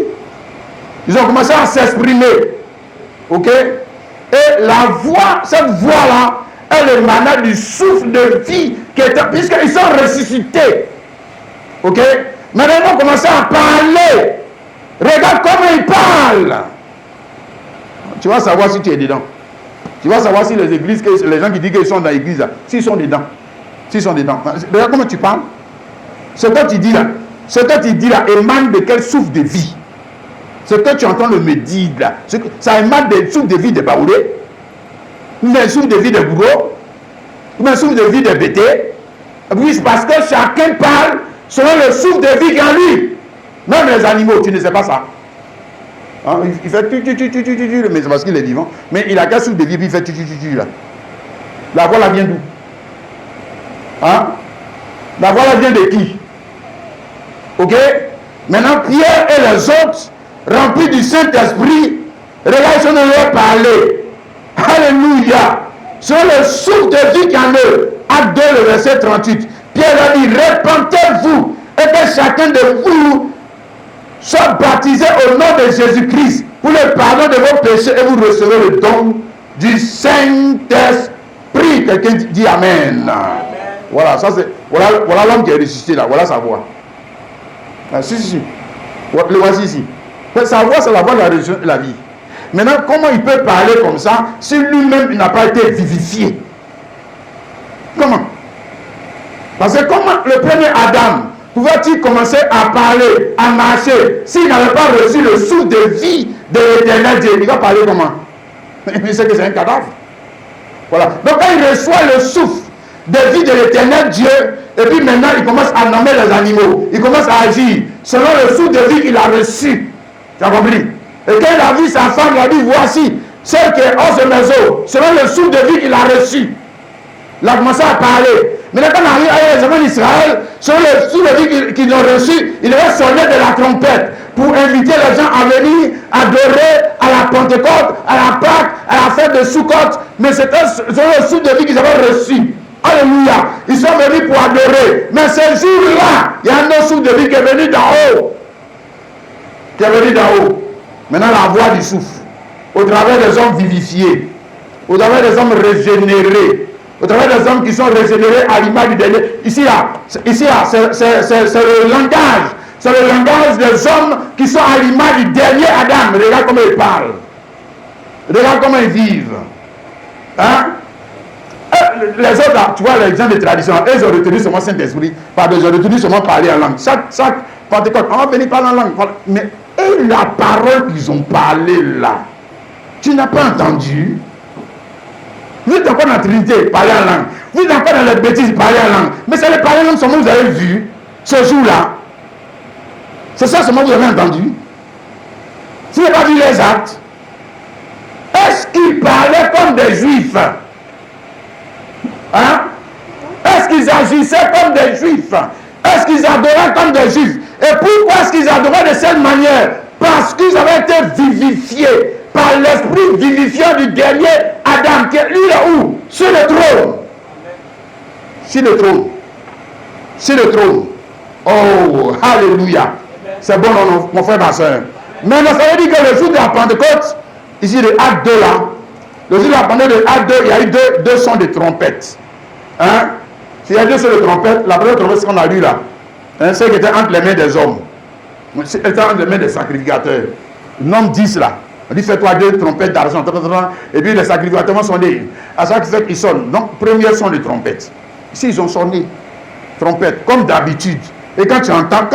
Ils ont commencé à s'exprimer. Ok? Et la voix, cette voix-là, elle émanait du souffle de vie qui était, puisqu'ils sont ressuscités. Ok? Maintenant, ils ont commencé à parler. Regarde comment ils parlent. Tu vas savoir si tu es dedans. Tu vas savoir si les églises, les gens qui disent qu'ils sont dans l'église, s'ils sont dedans. S'ils sont dedans. Regarde comment tu parles. Ce que tu dis là, émane de quel souffle de vie? Ce que tu entends me dire là, ça émane des souffles de vie des Baoulés, ou des souffles de vie des bourreaux, ou des souffles de vie des bêtés. Oui, parce que chacun parle selon le souffle de vie qu'il a en lui. Même les animaux, tu ne sais pas ça. Hein, il fait tu, mais c'est parce qu'il est vivant. Mais il a qu'un souffle de vie, puis il fait tu là. La voix là vient d'où? Hein? La voix là vient de qui? Ok? Maintenant, Pierre et les autres, remplis du Saint-Esprit, regarde, ils sont en train de parler. Alléluia. Sur le souffle de vie qu'en eux. Acte 2, le verset 38. Pierre a dit, repentez-vous et que chacun de vous soit baptisé au nom de Jésus-Christ pour le pardon de vos péchés et vous recevrez le don du Saint-Esprit. Quelqu'un dit Amen. Amen. Voilà, ça c'est voilà l'homme qui est ressuscité là. Voilà sa voix. Ah, si. Le voici ici. Sa voix, c'est la voix de la résurrection et de la vie. Maintenant, comment il peut parler comme ça si lui-même n'a pas été vivifié? Comment? Parce que comment le premier Adam pouvait-il commencer à parler, à marcher, s'il n'avait pas reçu le souffle de vie de l'éternel Dieu? Il va parler comment? Il sait que c'est un cadavre. Voilà. Donc quand il reçoit le souffle de vie de l'éternel Dieu, et puis maintenant il commence à nommer les animaux, il commence à agir selon le souffle de vie qu'il a reçu. Tu as compris? Et quand il a vu sa femme, il a dit, voici, celle qui est hors de maison, selon le souffle de vie qu'il a reçu. Il a commencé à parler. Mais quand on arrive à les enfants d'Israël, selon le souffle de vie qu'ils ont reçu, il devait sonner de la trompette pour inviter les gens à venir adorer à la Pentecôte, à la Pâque, à la fête de Sukkot. Mais c'était selon le souffle de vie qu'ils avaient reçu. Alléluia. Ils sont venus pour adorer. Mais ce jour-là, il y a un autre souffle de vie qui est venu d'en haut. Qui est venu d'en haut. Maintenant, la voix du souffle. Au travers des hommes vivifiés. Au travers des hommes régénérés. Au travers des hommes qui sont régénérés à l'image du dernier. Ici, là, c'est le langage. C'est le langage des hommes qui sont à l'image du dernier Adam. Regarde comment ils parlent. Regarde comment ils vivent. Hein? Les autres, là, tu vois, les gens de tradition, ils ont retenu seulement Saint-Esprit. Ils ont retenu seulement parler en langue. Chaque Pentecôte, on va venir parler en langue. Mais et la parole qu'ils ont parlé là, tu n'as pas entendu? Vous êtes encore dans la Trinité, parler en langue. Vous êtes encore dans les bêtises, parler en langue. Mais c'est le parler en langue seulement vous avez vu ce jour-là. C'est ça seulement vous avez entendu. Vous n'avez pas vu les actes. Est-ce qu'ils parlaient comme des juifs? Hein? Est-ce qu'ils agissaient comme des juifs? Est-ce qu'ils adoraient comme des juifs? Et pourquoi est-ce qu'ils adoraient de cette manière? Parce qu'ils avaient été vivifiés par l'esprit vivifiant du dernier Adam, qui est lui là où? Sur le trône. Sur le trône. Sur le trône. Oh, alléluia. C'est bon, mon frère, ma soeur. Maintenant, ça veut dire que le jour de la Pentecôte, ici, le acte 2 là, le jour de la Pentecôte, de l'acte 2, il y a eu deux sons de trompette. Hein? S'il y a deux sons de trompette, la première trompette, c'est ce qu'on a lu là. Hein, c'est qui était entre les mains des hommes. C'était entre les mains des sacrificateurs. Nombre 10 là. On dit fais-toi 2 trompettes d'argent. Et puis les sacrificateurs vont sonner. À chaque fois qu'ils sonnent. Donc, premier son de trompette. Ici, ils ont sonné. Trompette, comme d'habitude. Et quand tu entends,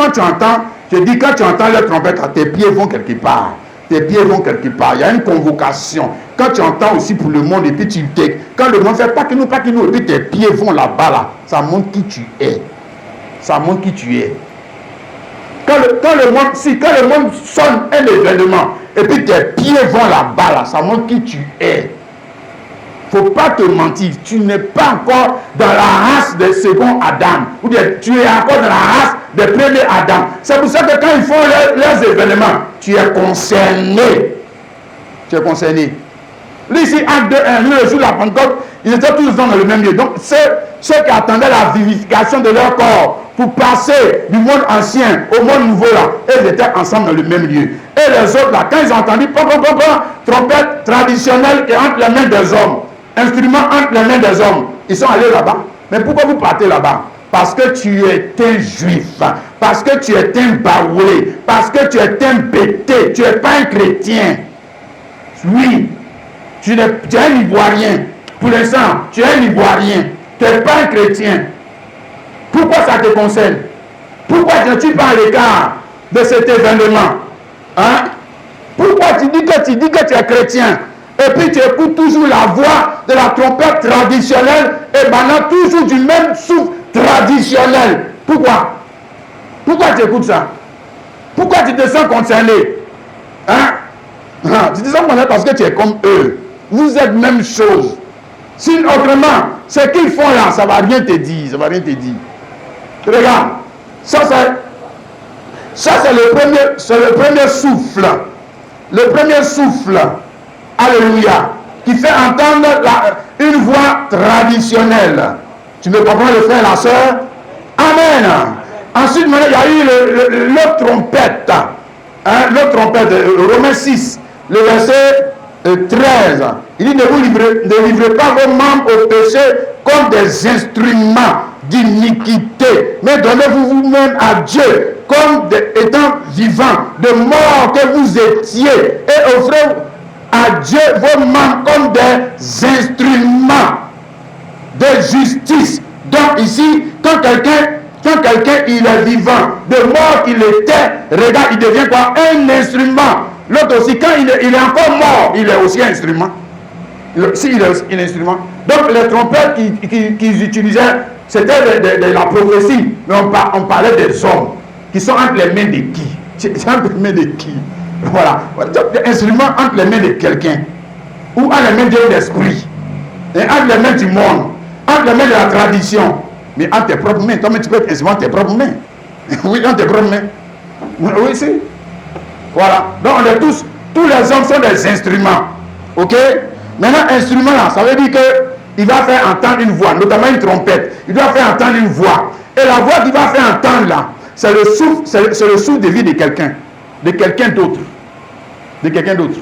je dis, quand tu entends la trompette, tes pieds vont quelque part. Tes pieds vont quelque part. Il y a une convocation. Quand tu entends aussi pour le monde, et puis tu t'es. Quand le monde fait pas que nous, et puis tes pieds vont là-bas, là, ça montre qui tu es. Ça montre qui tu es. Quand le monde sonne un événement, et puis tes pieds vont là-bas, là, ça montre qui tu es. Faut pas te mentir, tu n'es pas encore dans la race des seconds Adam, ou bien tu es encore dans la race des premiers Adam. C'est pour ça que quand ils font leurs événements, tu es concerné. Tu es concerné. Là, ici, acte 2, 1, le jour de la Pentecôte, ils étaient tous dans le même lieu. Donc, ceux qui attendaient la vivification de leur corps pour passer du monde ancien au monde nouveau, là, ils étaient ensemble dans le même lieu. Et les autres, là, quand ils ont entendu trompette traditionnelle et entre les mains des hommes, instrument entre les mains des hommes, ils sont allés là-bas. Mais pourquoi vous partez là-bas? Parce que tu es un juif, parce que tu es un baoulé, parce que tu es un bêté, tu n'es pas un chrétien. Oui, tu es un Ivoirien. Pour l'instant, tu es un Ivoirien. Tu n'es pas un chrétien. Pourquoi ça te concerne? Pourquoi ne es-tu pas à l'écart de cet événement? Hein? Pourquoi tu dis que tu es chrétien? Et puis tu écoutes toujours la voix de la trompette traditionnelle et maintenant toujours du même souffle traditionnel. Pourquoi? Pourquoi tu écoutes ça? Pourquoi tu te sens concerné? Hein? Tu te sens concerné parce que tu es comme eux. Vous êtes même chose. Si autrement, ce qu'ils font là, ça ne va rien te dire. Ça va rien te dire. Regarde. Ça c'est le premier souffle. Le premier souffle. Alléluia. Qui fait entendre une voix traditionnelle. Tu me comprends, le frère et la soeur? Amen. Ensuite, il y a eu l'autre trompette. Hein, l'autre trompette, Romains 6, le verset 13. Il dit, ne livrez pas vos membres au péché comme des instruments d'iniquité, mais donnez-vous vous-même à Dieu comme étant vivants, de mort que vous étiez, et offrez à Dieu vos membres comme des instruments de justice. Donc ici, quand quelqu'un il est vivant, de mort qu'il était, regarde, il devient quoi? Un instrument. L'autre aussi, quand il est encore mort, il est aussi un instrument. Si il est un instrument. Donc les trompettes qu'ils utilisaient, c'était de la prophétie. Mais on parlait des hommes qui sont entre les mains de qui? C'est entre les mains de qui? Voilà. Instrument entre les mains de quelqu'un. ou entre les mains de l'esprit, et entre les mains du monde, entre les mains de la tradition, mais entre tes propres mains. Toi-même, tu peux être instrument de tes propres mains. Oui, entre tes propres mains. Oui, c'est. Voilà. Donc, on est tous les hommes sont des instruments. Ok? Maintenant, instrument là, ça veut dire qu'il va faire entendre une voix, notamment une trompette. Il doit faire entendre une voix. Et la voix qu'il va faire entendre là, c'est le souffle de vie de quelqu'un d'autre. De quelqu'un d'autre.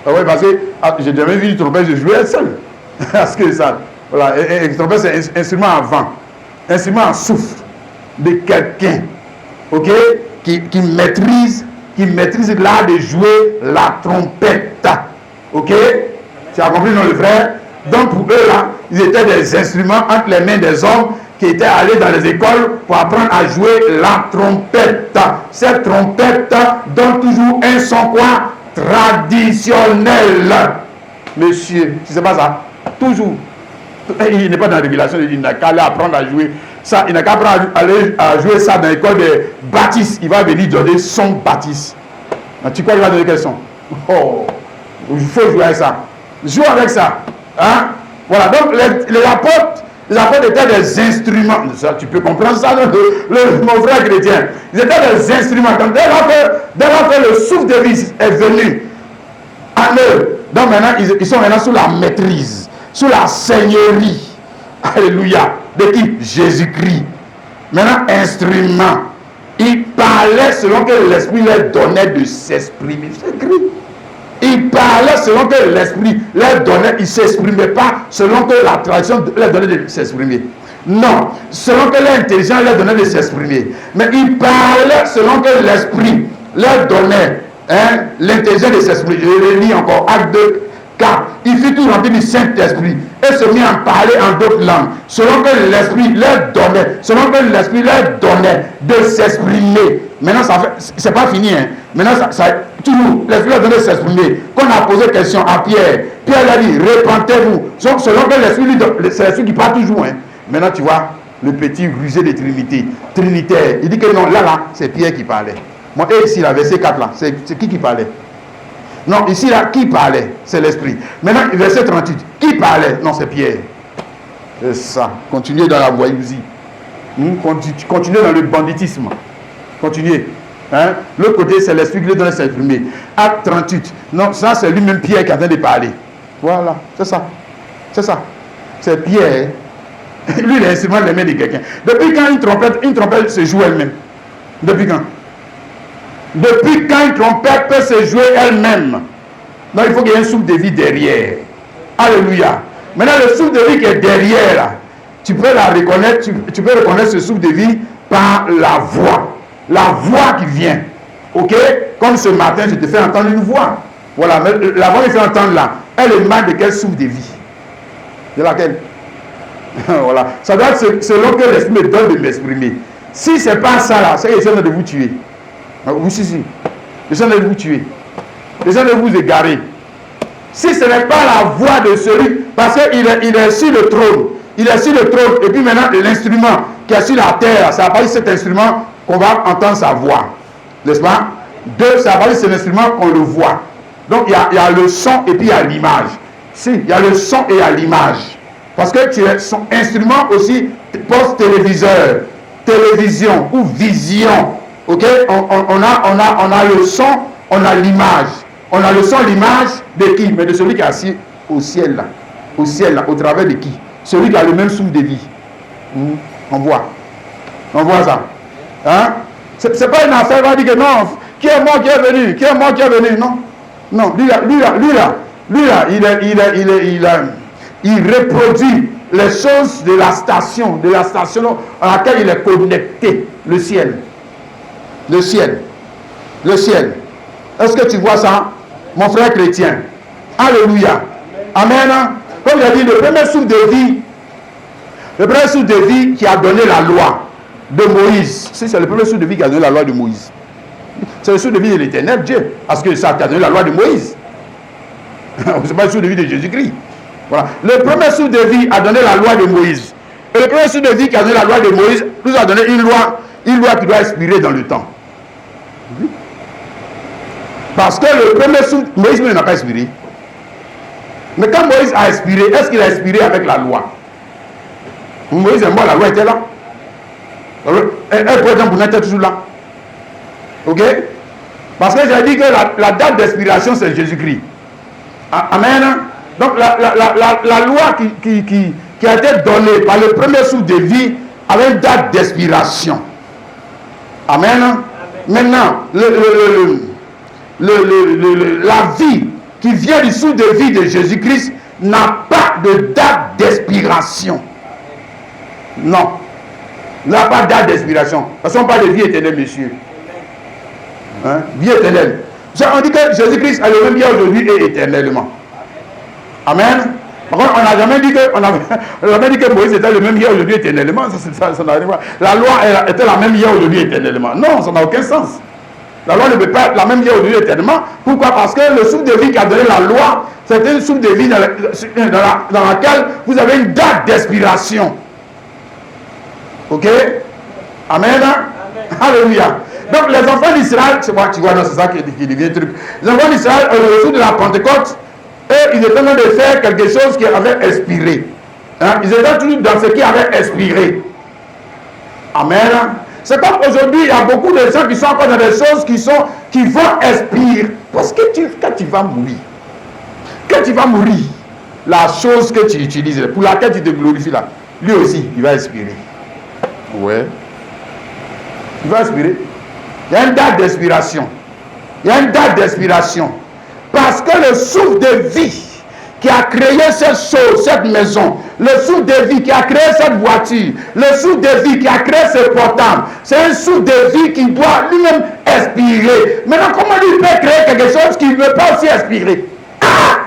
Ah ouais, parce que j'ai jamais vu une trompette, je jouais seul. Parce que ça, voilà, et trompette c'est un instrument à vent, instrument à souffle de quelqu'un, ok, qui maîtrise l'art de jouer la trompette, ok. Tu as compris, non, le frère? Donc pour eux là, ils étaient des instruments entre les mains des hommes qui étaient allés dans les écoles pour apprendre à jouer la trompette. Cette trompette donne toujours un son quoi? Traditionnel. Monsieur, tu sais pas ça? Toujours. Il n'est pas dans la révélation, il n'a qu'à aller apprendre à jouer ça. Il n'a qu'à apprendre à aller à jouer ça dans l'école de Baptiste. Il va venir donner son Baptiste. Tu crois qu'il va donner quel son? Oh, il faut jouer avec ça. Joue avec ça. Hein? Voilà, donc les apôtres étaient des instruments. Ça, tu peux comprendre ça, mon frère chrétien. Ils étaient des instruments. Donc, dès lors que le souffle de vie est venu en eux, donc maintenant, ils sont maintenant sous la maîtrise, sous la seigneurie. Alléluia. De qui? Jésus-Christ. Maintenant, instrument. Ils parlaient selon que l'Esprit leur donnait de s'exprimer. C'est écrit. Ils parlaient selon que l'esprit leur donnait, ils ne s'exprimaient pas selon que la tradition leur donnait de s'exprimer. Non, selon que l'intelligence leur donnait de s'exprimer. Mais ils parlaient selon que l'esprit leur donnait l'intelligence de s'exprimer. Je le lis encore, acte 2, 4. Il fut tout rempli du Saint-Esprit et se mit à parler en d'autres langues, selon que l'esprit leur donnait de s'exprimer. Maintenant, c'est pas fini. Hein. Maintenant, toujours, l'esprit leur donnait de s'exprimer. Quand on a posé question à Pierre, Pierre a dit, repentez-vous. Selon que l'esprit, c'est l'esprit qui parle toujours. Hein. Maintenant, tu vois, le petit rusé de Trinitaire. Il dit que non, là, c'est Pierre qui parlait. Moi, et ici, la verset 4, là, c'est qui parlait? Non, ici, là, qui parlait? C'est l'esprit. Maintenant, verset 38, qui parlait? Non, c'est Pierre. C'est ça. Continuez dans la voyousie. Continuez dans le banditisme. Continuez. Hein? L'autre côté, c'est l'esprit qui lui donne à s'exprimer. Acte 38. Non, ça, c'est lui-même Pierre qui a train de parler. Voilà, c'est ça. C'est ça. C'est Pierre. Lui, il est instrument de les mains de quelqu'un. Depuis quand une trompette se joue elle-même? Depuis quand? Depuis quand une trompette peut se jouer elle-même? Donc, il faut qu'il y ait un souffle de vie derrière. Alléluia. Maintenant, le souffle de vie qui est derrière, là, tu peux la reconnaître, tu peux reconnaître ce souffle de vie par la voix. La voix qui vient. Ok? Comme ce matin, je te fais entendre une voix. Voilà, mais la voix qui fait entendre là, elle émane de quel souffle de vie? De laquelle? Voilà. Ça doit être selon que l'esprit me donne de m'exprimer. Si ce n'est pas ça là, c'est qu'ils essaient de vous tuer. Oui, si. Ils essaient de vous tuer. Ils essaient de vous égarer. Si ce n'est pas la voix de celui, parce qu'il est sur le trône. Il est sur le trône. Et puis maintenant, l'instrument qui est sur la terre, c'est à partir de cet instrument qu'on va entendre sa voix. N'est-ce pas? Deux, c'est à partir de cet instrument qu'on le voit. Donc, il y a le son et puis il y a l'image. Si, il y a le son et il y a l'image. Parce que tu es son instrument aussi, poste téléviseur, télévision ou vision. Ok? On a le son, on a l'image. On a le son, l'image de qui? Mais de celui qui est assis au ciel là. Au ciel là, au travers de qui? Celui qui a le même souffle de vie. On voit. On voit ça. Hein? C'est pas une affaire, on va dire que non, qui est mort qui est venu? Qui est mort qui est venu? Non. Non, lui là, il reproduit les choses de la station à laquelle il est connecté, le ciel. Le ciel. Le ciel. Est-ce que tu vois ça, mon frère chrétien? Alléluia. Amen. Comme il a dit, le premier souffle de vie qui a donné la loi de Moïse. Si c'est le premier souffle de vie qui a donné la loi de Moïse. C'est le souffle de vie de l'Éternel Dieu. Parce que ça a donné la loi de Moïse. C'est pas le souffle de vie de Jésus-Christ. Voilà. Le premier souffle de vie a donné la loi de Moïse. Et le premier souffle de vie qui a donné la loi de Moïse nous a donné une loi qui doit expirer dans le temps. Parce que le premier souffle, Moïse n'a pas expiré. Mais quand Moïse a expiré, est-ce qu'il a expiré avec la loi? Moïse est mort, la loi était là. Un président pour n'être toujours là. Ok? Parce que j'ai dit que la date d'expiration, c'est Jésus-Christ. Amen. Donc la loi qui a été donnée par le premier souffle de vie avait une date d'expiration. Amen. Maintenant, la vie qui vient du souffle de vie de Jésus-Christ n'a pas de date d'expiration. Non. N'a pas de date d'expiration. Parce qu'on parle de vie éternelle, monsieur. Hein? Vie éternelle. On dit que Jésus-Christ est le même hier, aujourd'hui et éternellement. Amen. Par contre, on n'a jamais dit que Moïse était le même hier, aujourd'hui et éternellement. Ça n'arrive pas. La loi était la même hier, aujourd'hui et éternellement. Non, ça n'a aucun sens. La loi ne peut pas être la même hier, aujourd'hui et éternellement. Pourquoi? Parce que le souffle de vie qui a donné la loi, c'était une souffle de vie dans laquelle vous avez une date d'expiration. Ok? Amen. Alléluia. Donc les enfants d'Israël, c'est moi, tu vois, c'est ça qui devient truc. Les enfants d'Israël, au jour de la Pentecôte, eux, ils étaient en train de faire quelque chose qui avait expiré. Hein? Ils étaient toujours dans ce qui avait expiré. Amen. C'est comme aujourd'hui, il y a beaucoup de gens qui sont encore dans des choses qui vont expirer. Parce que quand tu vas mourir, la chose que tu utilises, pour laquelle tu te glorifies là, lui aussi, il va expirer. Ouais. Il va expirer. Il y a une date d'expiration. Il y a une date d'expiration. Parce que le souffle de vie qui a créé cette chose, cette maison, le souffle de vie qui a créé cette voiture, le souffle de vie qui a créé ce portable, c'est un souffle de vie qui doit lui-même expirer. Maintenant, comment lui peut créer quelque chose qui ne veut pas aussi expirer? Ah!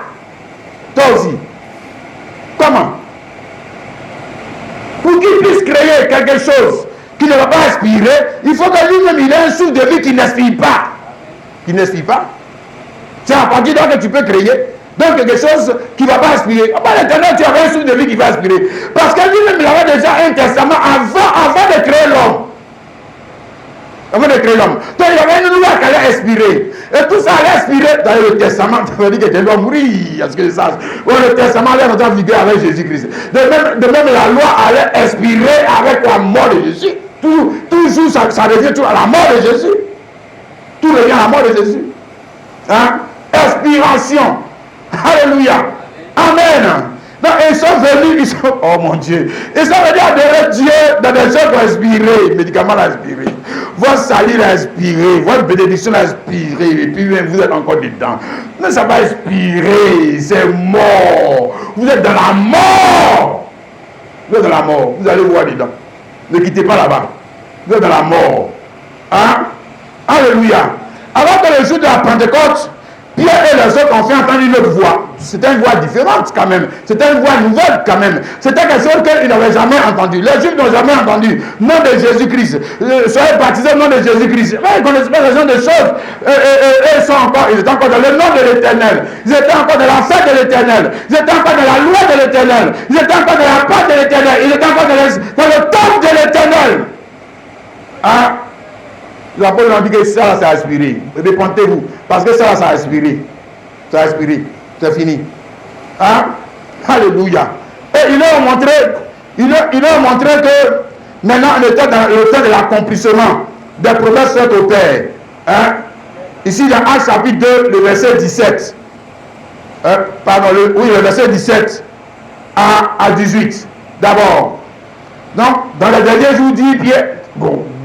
Toi aussi. Comment? Pour qu'il puisse créer quelque chose qui ne va pas expirer, il faut que lui-même il ait un souffle de vie qui n'expire pas. Qui n'expire pas. C'est à partir de là que tu peux créer. Donc quelque chose qui ne va pas expirer. Par l'Éternel, tu avais un souffle de vie qui va expirer. Parce que lui-même il avait déjà un testament avant de créer l'homme. Avant de créer l'homme. Donc il y avait une loi qui allait expirer. Et tout ça allait expirer dans le testament. Ça veut dire que tu dois mourir. Est-ce que je sache? Le testament allait entrer en vigueur avec Jésus-Christ. De même, la loi allait expirer avec la mort de Jésus. Toujours ça revient toujours à la mort de Jésus. Tout revient à la mort de Jésus. Hein? Expiration. Alléluia. Amen. Donc ils sont venus, oh mon Dieu, ils sont venus adorer Dieu dans des choses qui ont expiré, le médicament a expiré, votre salut a expiré, votre bénédiction a expiré, et puis même vous êtes encore dedans. Mais ça va expirer, c'est mort. Vous êtes dans la mort. Vous êtes dans la mort, vous allez voir dedans. Ne quittez pas là-bas. Vous êtes dans la mort. Hein? Alléluia. Alors que le jour de la Pentecôte, Pierre et les autres ont fait entendre une autre voix. C'était une voix différente quand même. C'était une voix nouvelle quand même. C'était quelque chose qu'ils n'avaient jamais entendu. Les Juifs n'ont jamais entendu. Nom de Jésus-Christ. Soyez baptisés au nom de Jésus-Christ. Ils ne connaissent pas ce genre de choses. Ils étaient encore dans le nom de l'Éternel. Ils étaient encore dans la fête de l'Éternel. Ils étaient encore dans la loi de l'Éternel. Ils étaient encore dans la paix de l'Éternel. Ils étaient encore dans le temple de l'Éternel. Hein? L'apôtre a dit que ça a expiré. Répentez-vous. Parce que ça a expiré. Ça a expiré. C'est fini. Hein? Alléluia. Et ils leur ont montré que maintenant on était dans le temps de l'accomplissement des promesses faites au Père. Hein? Ici dans Actes chapitre 2, le verset 17. Le verset 17 à 18. D'abord. Donc, dans les derniers jours, dit Pierre,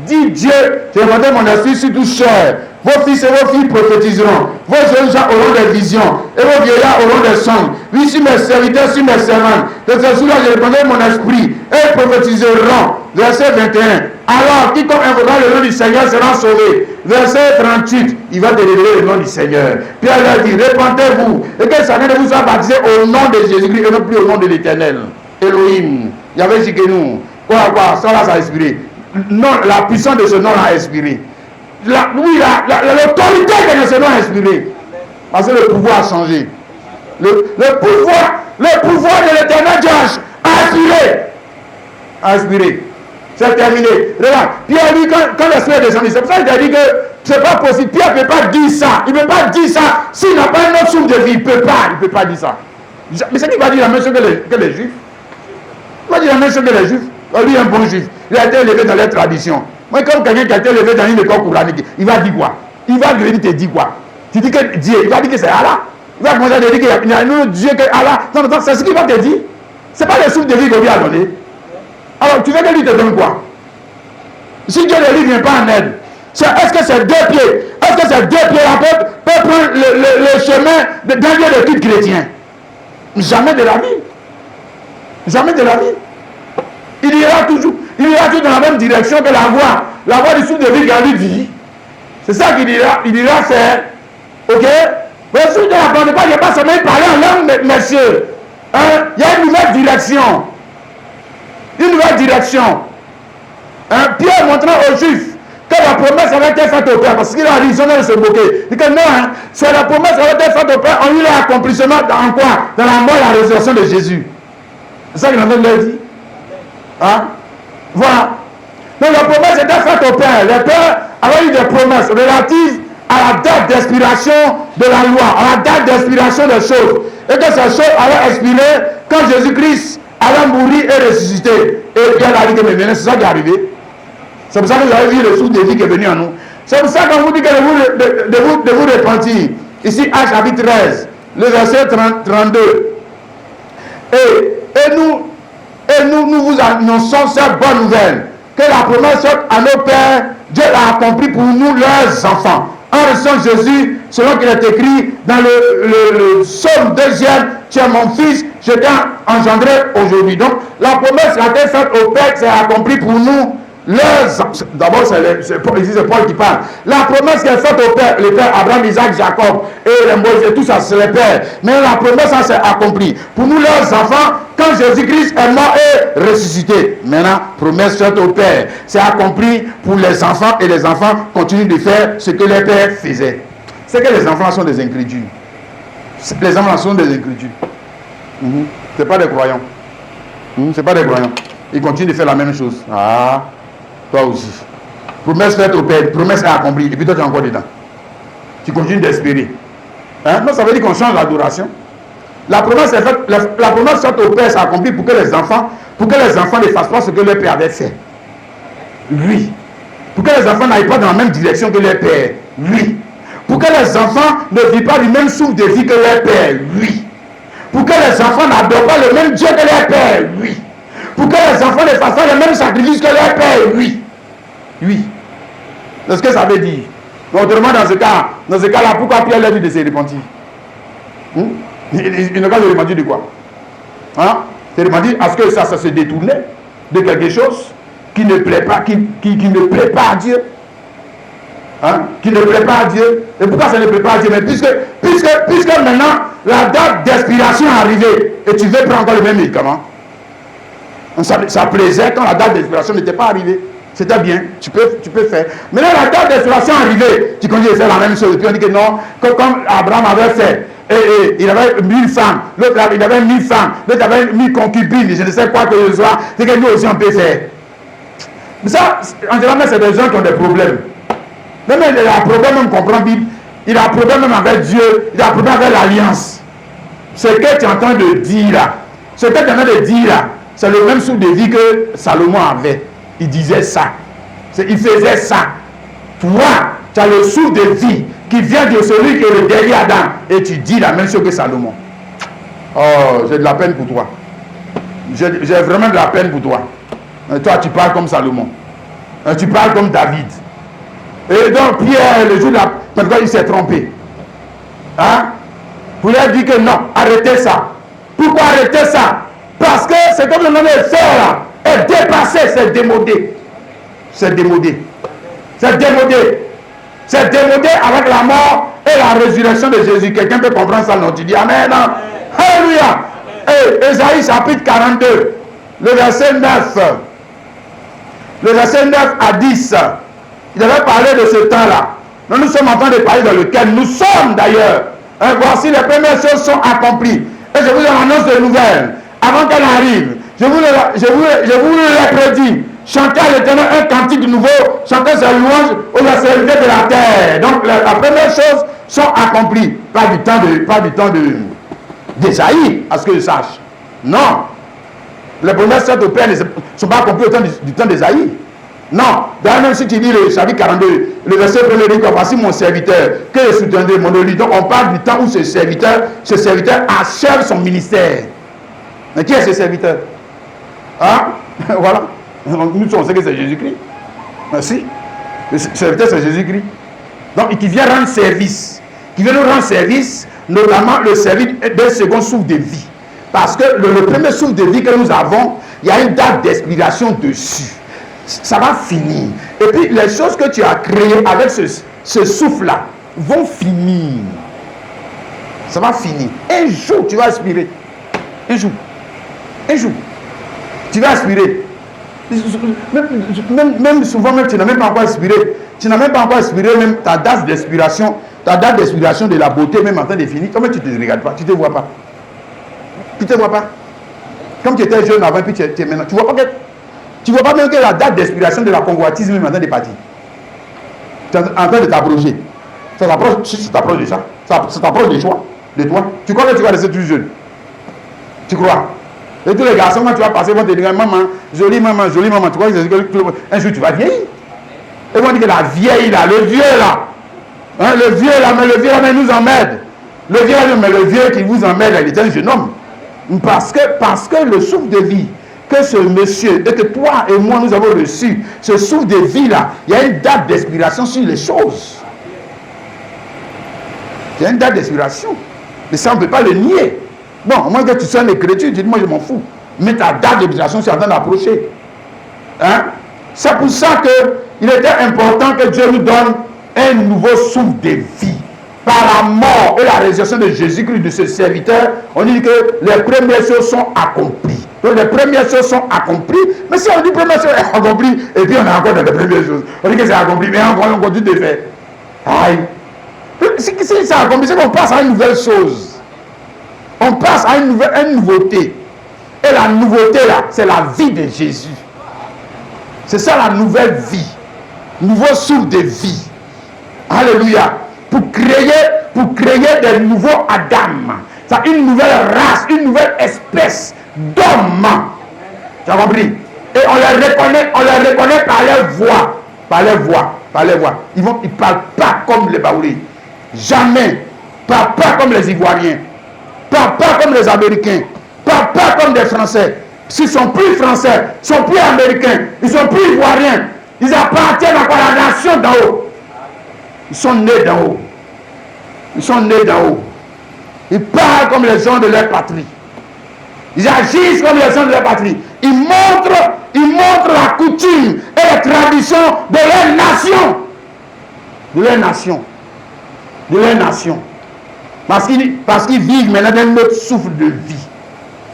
dit Dieu, j'ai demandé mon esprit sur tout chair. Vos fils et vos filles prophétiseront. Vos jeunes gens auront des visions. Et vos vieillards auront des songes. Oui, sur mes serviteurs, sur mes servantes. De ce jour-là, j'ai demandé mon esprit. Et ils prophétiseront. Verset 21. Alors, quiconque invoquera le nom du Seigneur sera sauvé. Verset 38. Il va te révéler le nom du Seigneur. Pierre leur dit, répentez-vous. Et que chacun de vous soit baptisé au nom de Jésus-Christ et non plus au nom de l'Éternel. Elohim. Il y avait dit que nous. Quoi, ça là, ça a expiré. Non, la puissance de ce nom a expiré. L'autorité de ce nom a expiré. Parce que le pouvoir a changé. Le pouvoir de l'Éternel Dieu a expiré. A expiré. C'est terminé. Regarde, Pierre dit quand l'esprit est descendu, c'est pour ça qu'il a dit que c'est pas possible. Pierre ne peut pas dire ça. Il ne peut pas dire ça s'il n'a pas un autre souffle de vie. Il ne peut pas dire ça. Mais c'est qu'il va dire la même chose que les Juifs. Il va dire la même chose que les Juifs. Lui, un bon Juif. Il a été élevé dans les traditions. Moi, comme quelqu'un qui a été élevé dans une école coranique, il va dire quoi? Il va venir te dire quoi? Tu dis que Dieu, il va dire que c'est Allah. Il va commencer à te dire qu'il y a un autre Dieu que Allah. Non, c'est ce qu'il va te dire. Ce n'est pas le souffle de vie qu'on lui a donné. Alors, tu veux que lui te donne quoi? Si Dieu ne lui vient pas en aide, est-ce que ces deux pieds, peuvent prendre le chemin d'un lieu de culte chrétien? Jamais de la vie. Jamais de la vie. Il ira toujours dans la même direction que la voie du souffle de vie qui lui dit. C'est ça qu'il ira faire. Ok? Mais le souffle de la Pentecôte, il n'y a pas seulement parler en langue, messieurs. Il y a une nouvelle direction. Une nouvelle direction. Pierre montrant aux Juifs que la promesse avait été faite au Père, parce qu'il a raison de se moquer. Il dit que non, c'est la promesse qui avait été faite au Père, on eu l'accomplissement dans quoi? Dans la mort et la résurrection de Jésus. C'est ça qu'il avait dit. Voilà. Donc la promesse était faite au Père. Le Père avait eu des promesses relatives à la date d'expiration de la loi, à la date d'expiration des choses. Et que ces choses allaient expirer quand Jésus-Christ allait mourir et ressusciter. Et Pierre a dit que mais c'est ça qui est arrivé. C'est pour ça que vous avez vu le souffle de vie qui est venu en nous. C'est pour ça qu'on vous dit que de vous repentir. Ici, Actes chapitre 13, le verset 32. Et nous vous annonçons cette bonne nouvelle, que la promesse à nos pères, Dieu l'a accomplie pour nous, leurs enfants. En recevant Jésus, selon qu'il est écrit dans le psaume 2e, tu es mon fils, je t'ai engendré aujourd'hui. Donc, la promesse qui a été faite au Père, c'est accomplie pour nous. D'abord, c'est Paul qui parle. La promesse qui est faite au Père, le Père Abraham, Isaac, Jacob et les Moïse, tout ça, c'est le Père. Mais la promesse, ça, c'est accompli. Pour nous, leurs enfants, quand Jésus-Christ est mort et ressuscité. Maintenant, promesse faite au Père, c'est accompli pour les enfants et les enfants continuent de faire ce que les pères faisaient. C'est que les enfants sont des incrédules. Les enfants sont des incrédules. Ce n'est pas des croyants. Ce n'est pas des croyants. Ils continuent de faire la même chose. Toi aussi. Promesse faite au Père, promesse est accomplie. Et puis toi, tu es encore dedans. Tu continues d'espérer. Non, ça veut dire qu'on change l'adoration. La promesse est faite, la promesse faite au Père, c'est accomplie pour que les enfants ne fassent pas ce que leur Père avait fait. Oui. Pour que les enfants n'aillent pas dans la même direction que leur Père. Oui. Pour que les enfants ne vivent pas du même souffle de vie que leur Père. Oui. Pour que les enfants n'adorent pas le même Dieu que leur Père. Oui. Pour que les enfants ne fassent pas le même sacrifice que leur Père. Oui. Oui. C'est ce que ça veut dire. Autrement, dans ce cas-là, pourquoi Pierre leur dit de se repentir? Il n'a pas se repentir de quoi? Se repentir à ce que ça se détournait de quelque chose qui ne plaît pas, qui ne plaît pas à Dieu. Qui ne plaît pas à Dieu. Et pourquoi ça ne plaît pas à Dieu? Mais puisque maintenant la date d'expiration est arrivée et tu veux prendre encore le même médicament. Ça plaisait quand la date d'expiration n'était pas arrivée. C'était bien, tu peux faire. Maintenant la date d'expiration est arrivée, tu continues de faire la même chose. Et puis on dit que non, comme Abraham avait fait. Et il avait 1000 femmes, l'autre il avait 1000 femmes, l'autre avait 1000 concubines, je ne sais quoi que ce soit. C'est que nous aussi on peut faire. Mais ça, en général, c'est des gens qui ont des problèmes. Même il a un problème, même comprend la Bible, il a un problème même avec Dieu, il a un problème avec l'alliance. Ce que tu es en train de dire là, c'est le même souffle de vie que Salomon avait. Il disait ça. Il faisait ça. Toi, tu as le souffle de vie qui vient de celui qui est le dernier Adam. Et tu dis la même chose que Salomon. Oh, j'ai de la peine pour toi. J'ai vraiment de la peine pour toi. Et toi, tu parles comme Salomon. Tu parles comme David. Et donc, Pierre, le jour de la Pentecôte, il s'est trompé. Vous lui avez dit que non, arrêtez ça. Pourquoi arrêter ça? Parce que ce que vous demandez de faire là est dépassé, c'est démodé. C'est démodé. C'est démodé. C'est démodé avec la mort et la résurrection de Jésus. Quelqu'un peut comprendre ça, non? Tu dis Amen. Alléluia. Et Ésaïe chapitre 42, le verset 9. Le verset 9 à 10. Il avait parlé de ce temps-là. Nous sommes en train de parler dans lequel nous sommes d'ailleurs. Voici les premières choses sont accomplies. Et je vous annonce de nouvelles. Avant qu'elle arrive, je vous l'ai prédit. Chantez à l'Éternel un cantique nouveau. Chantez ses louanges aux extrémités de la terre. Donc la première chose sont accomplies. Pas du temps de d'Ésaïe, à ce que je sache. Non. Les promesses faites au Père ne sont pas accomplies au temps du temps d'Ésaïe. Non. D'ailleurs, même si tu lis le chapitre 42, le verset 1er dit que voici mon serviteur, que je soutiendrai mon élu. Donc on parle du temps où ce serviteur achève son ministère. Mais qui est ce serviteur? Hein? Voilà. Nous, on sait que c'est Jésus-Christ. Merci. Le serviteur, c'est Jésus-Christ. Donc, qui vient rendre service. Qui vient nous rendre service, notamment le service d'un second souffle de vie. Parce que le premier souffle de vie que nous avons, il y a une date d'expiration dessus. Ça va finir. Et puis, les choses que tu as créées avec ce souffle-là vont finir. Ça va finir. Un jour, tu vas aspirer. Un jour. Un jour. Tu vas aspirer. Même souvent, même, tu n'as même pas encore aspiré. Tu n'as même pas encore aspiré, même ta date d'expiration de la beauté, même en train de finir. Comment tu ne te regardes pas? Tu ne te vois pas. Tu ne te vois pas. Comme tu étais jeune avant, puis tu es maintenant. Tu ne vois pas même que la date d'expiration de la convoitise, même en train de partir. Tu es en train de t'approcher. Ça t'approche de ça. Ça t'approche de toi. Tu crois que tu vas rester tout jeune? Tu crois? Et tous les garçons, quand tu vas passer, vont te dire maman, jolie maman. Tu crois que un jour tu vas vieillir. Et vont dire que la vieille là, le vieux là, hein, le vieux là, mais nous emmène. Le vieux qui vous emmène, il est un jeune homme. Parce que le souffle de vie que ce monsieur, et que toi et moi nous avons reçu, ce souffle de vie là, il y a une date d'expiration sur les choses. Il y a une date d'expiration. Mais ça, on ne peut pas le nier. Bon, au moins que tu sois un chrétien, tu dis, moi je m'en fous. Mais ta date d'expiration, c'est en train d'approcher. Hein? C'est pour ça qu'il était important que Dieu nous donne un nouveau souffle de vie. Par la mort et la résurrection de Jésus-Christ, de ce serviteur, on dit que les premières choses sont accomplies. Donc les premières choses sont accomplies. Mais si on dit premières choses sont accomplies, et puis on est encore dans les premières choses, on dit que c'est accompli, mais on continue de faire. Aïe. Si c'est accompli, c'est qu'on passe à une nouvelle chose. On passe à une nouveauté. Et la nouveauté là, c'est la vie de Jésus. C'est ça la nouvelle vie. Nouveau souffle de vie. Alléluia. Pour créer des nouveaux Adam. C'est une nouvelle race, une nouvelle espèce d'hommes. Tu as compris? Et on les reconnaît par leur voix. Par leur voix. Ils ne parlent pas comme les Baoulés. Jamais. Pas comme les Ivoiriens. Pas comme les Américains. Pas comme des Français. S'ils sont plus Français, ils sont plus Américains, ils sont plus Ivoiriens. Ils appartiennent à la nation d'en haut. Ils sont nés d'en haut. Ils sont nés d'en haut. Ils parlent comme les gens de leur patrie. Ils agissent comme les gens de leur patrie. Ils montrent la coutume et les traditions de leur nation. De leur nation. De leur nation. Parce qu'ils vivent maintenant d'un autre souffle de vie.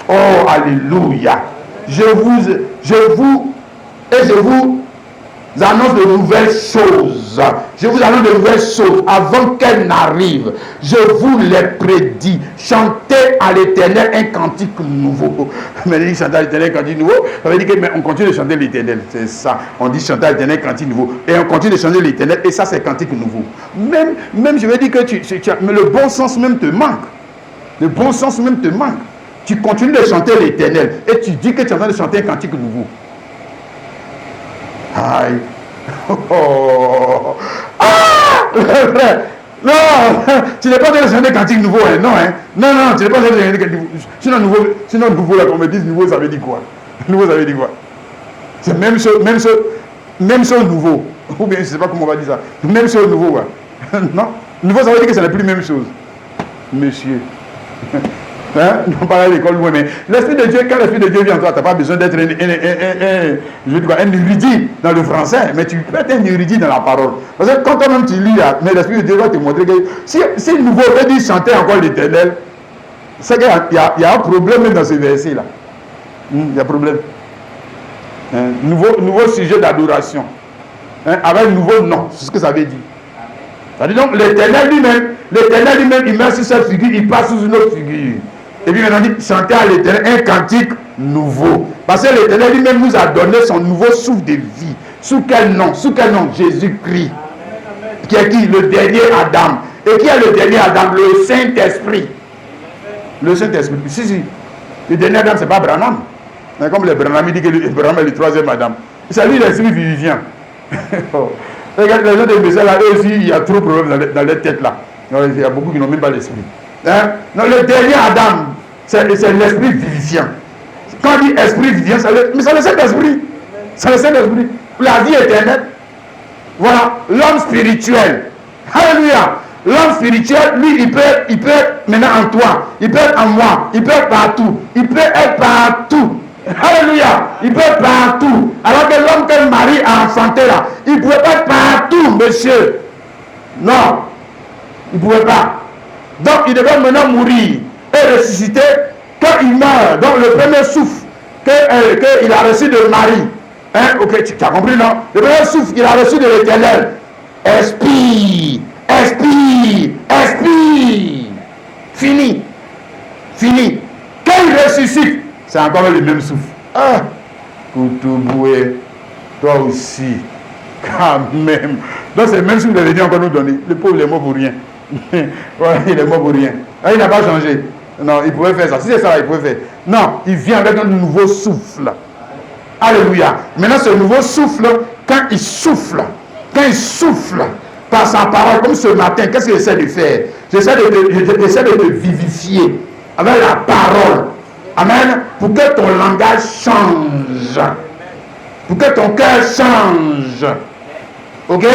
Oh, alléluia. Je vous annonce de nouvelles choses. Je vous annonce de nouvelles choses avant qu'elles n'arrivent. Je vous les prédis. Chantez à l'Éternel un cantique nouveau. Mais il dit chanter à l'Éternel un cantique nouveau. Ça veut dire qu'on continue de chanter l'Éternel. C'est ça. On dit chanter à l'Éternel un cantique nouveau. Et on continue de chanter l'Éternel. Et ça, c'est cantique nouveau. Même je veux dire que mais le bon sens même te manque. Le bon sens même te manque. Tu continues de chanter l'Éternel. Et tu dis que tu es en train de chanter un cantique nouveau. Aïe. Oh. Ah! Non, tu n'es pas en train de chanter un cantique nouveau, hein? Non, hein? Non, tu n'es pas en train de chanter un cantique nouveau. Sinon, nouveau, là, qu'on me dise nouveau, ça veut dire quoi? Nouveau, ça veut dire quoi? C'est même chose nouveau. Ou bien, je ne sais pas comment on va dire ça. Même chose nouveau, ouais. Non? Nouveau, ça veut dire que ce n'est plus la même chose. Monsieur. Hein? On parle à l'école, oui, mais l'Esprit de Dieu, quand l'Esprit de Dieu vient en toi, tu n'as pas besoin d'être un érudit dans le français, mais tu peux être un érudit dans la parole. Parce que quand toi-même tu lis, mais l'Esprit de Dieu va te montrer que si nouveau veut dire chanter encore l'Éternel, c'est qu'il y a un problème même dans ce verset-là. Il y a un problème. Nouveau sujet d'adoration. Avec nouveau nom, c'est ce que ça veut dire. Ça veut dire donc l'Éternel lui-même, il met sur cette figure, il passe sous une autre figure. Et puis maintenant, il dit chanter à l'Éternel un cantique nouveau. Parce que l'Éternel lui-même nous a donné son nouveau souffle de vie. Sous quel nom? Jésus-Christ. Qui est qui? Le dernier Adam. Et qui est le dernier Adam? Le Saint-Esprit. Le Saint-Esprit. Si. Le dernier Adam, ce n'est pas Branham. Comme le Branham, il dit que Branham est le troisième Adam. C'est lui l'esprit vivifiant. Regarde, les gens de Bessel, là, eux aussi, il y a trop de problèmes dans leur tête là. Il y a beaucoup qui n'ont même pas l'esprit. Hein? Non, le dernier Adam, c'est l'esprit vivifiant. Quand on dit esprit vivifiant, mais c'est le Saint-Esprit. C'est le Saint-Esprit. La vie éternelle. Voilà, l'homme spirituel. Alléluia. L'homme spirituel, lui, il peut être maintenant en toi. Il peut être en moi. Il peut être partout. Il peut être partout. Alléluia. Il peut être partout. Alors que l'homme que Marie a enfanté là, il ne pouvait pas être partout, monsieur. Non. Il ne pouvait pas. Donc, il devait maintenant mourir et ressusciter quand il meurt. Donc, le premier souffle qu'il a reçu de Marie. Hein? Ok, tu as compris, non? Le premier souffle qu'il a reçu de l'Éternel. Expire. Expire. Expire. Fini. Fini. Quand il ressuscite, c'est encore le même souffle. Ah, Koutouboué, toi aussi, quand même. Donc c'est le même souffle de Dieu encore nous donner. Le pauvre, il est mort pour rien. Voilà, il est mort pour rien. Ah, il n'a pas changé. Non, il pouvait faire ça. Si c'est ça, il pouvait faire. Non, il vient avec un nouveau souffle. Alléluia. Maintenant, ce nouveau souffle, quand il souffle par sa parole, comme ce matin, qu'est-ce que j'essaie de faire? J'essaie de te vivifier avec la parole. Amen. Pour que ton langage change. Pour que ton cœur change. Ok?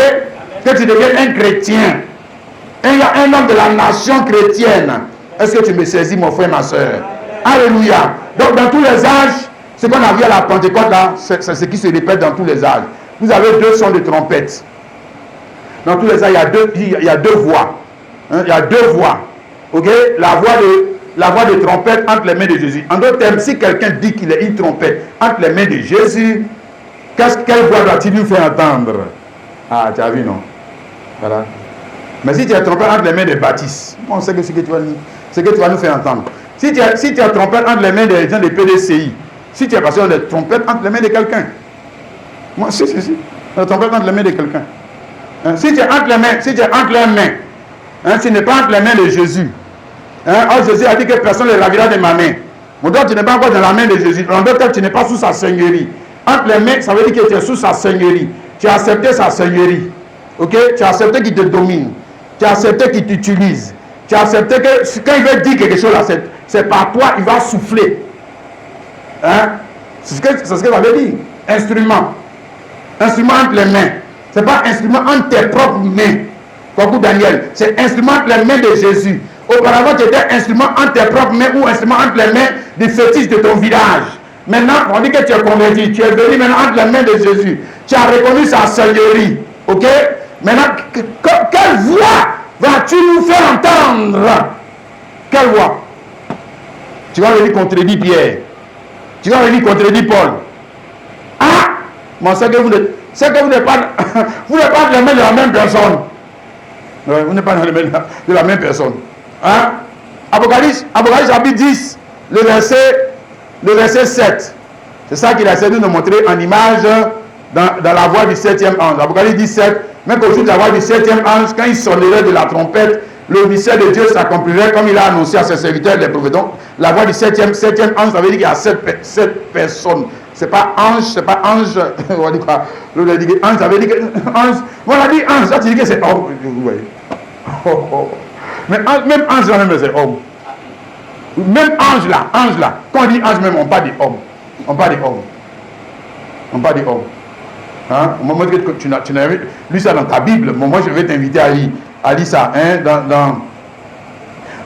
Que tu deviennes un chrétien. Un homme de la nation chrétienne. Est-ce que tu me saisis, mon frère, ma soeur? Alléluia. Donc, dans tous les âges, ce qu'on a vu à la Pentecôte, là, c'est ce qui se répète dans tous les âges. Vous avez deux sons de trompette. Dans tous les âges, il y a deux voix. Hein? Il y a deux voix. Ok? La voix de trompette entre les mains de Jésus. En d'autres termes, si quelqu'un dit qu'il est une trompette entre les mains de Jésus, quelle voix doit-il nous faire entendre? Ah, tu as vu, non? Voilà. Mais si tu es trompette entre les mains de Baptiste, on sait que ce que tu vas nous faire entendre. Si tu es trompette entre les mains des gens de PDCI, si tu es passé de trompette entre les mains de quelqu'un, moi, si. La trompette entre les mains de quelqu'un. Hein? Si tu es entre les mains, hein, ce n'est pas entre les mains de Jésus. Hein? Oh, Jésus a dit que personne ne ravira de ma main. Bon, donc tu n'es pas encore dans la main de Jésus. En d'autres termes, tu n'es pas sous sa seigneurie. Entre les mains, ça veut dire que tu es sous sa seigneurie. Tu as accepté sa seigneurie. Ok? Tu as accepté qu'il te domine. Tu as accepté qu'il t'utilise. Tu as accepté que quand il veut dire quelque chose là, c'est par toi, il va souffler. Hein? C'est ce que ça veut dire. Instrument. Instrument entre les mains. Ce n'est pas instrument entre tes propres mains. Comme Daniel. C'est instrument entre les mains de Jésus. Auparavant, tu étais instrument entre tes propres mains ou instrument entre les mains des fétiches de ton village. Maintenant, on dit que tu es converti. Tu es venu maintenant entre les mains de Jésus. Tu as reconnu sa seigneurie. Ok? Maintenant, quelle voix vas-tu nous faire entendre? Quelle voix? Tu vas venir contredire Pierre. Tu vas venir contredire Paul. Ah! Bon, c'est que vous n'êtes pas dans les mains de la même personne. Ouais, vous n'êtes pas dans les mains de la même personne. Hein? Apocalypse chapitre 10, le verset 7. C'est ça qu'il a essayé de nous montrer en image dans la voix du 7e ange. Apocalypse 17, même qu'au jour de la voix du 7e ange, quand il sonnerait de la trompette, le mystère de Dieu s'accomplirait comme il a annoncé à ses serviteurs les prophètes. Donc, la voix du 7e ange, ça veut dire qu'il y a 7 personnes. C'est pas ange, on va dire quoi? L'autre dit ange, ça veut dire que ange. On a dit ange, ça tu dis que c'est homme. Mais même ange là, même c'est homme. Même ange là. Quand on dit ange même, on parle des hommes. On parle des hommes. Hein? Moi, tu n'as lu ça dans ta Bible. Moi, je vais t'inviter à lire ça. Hein?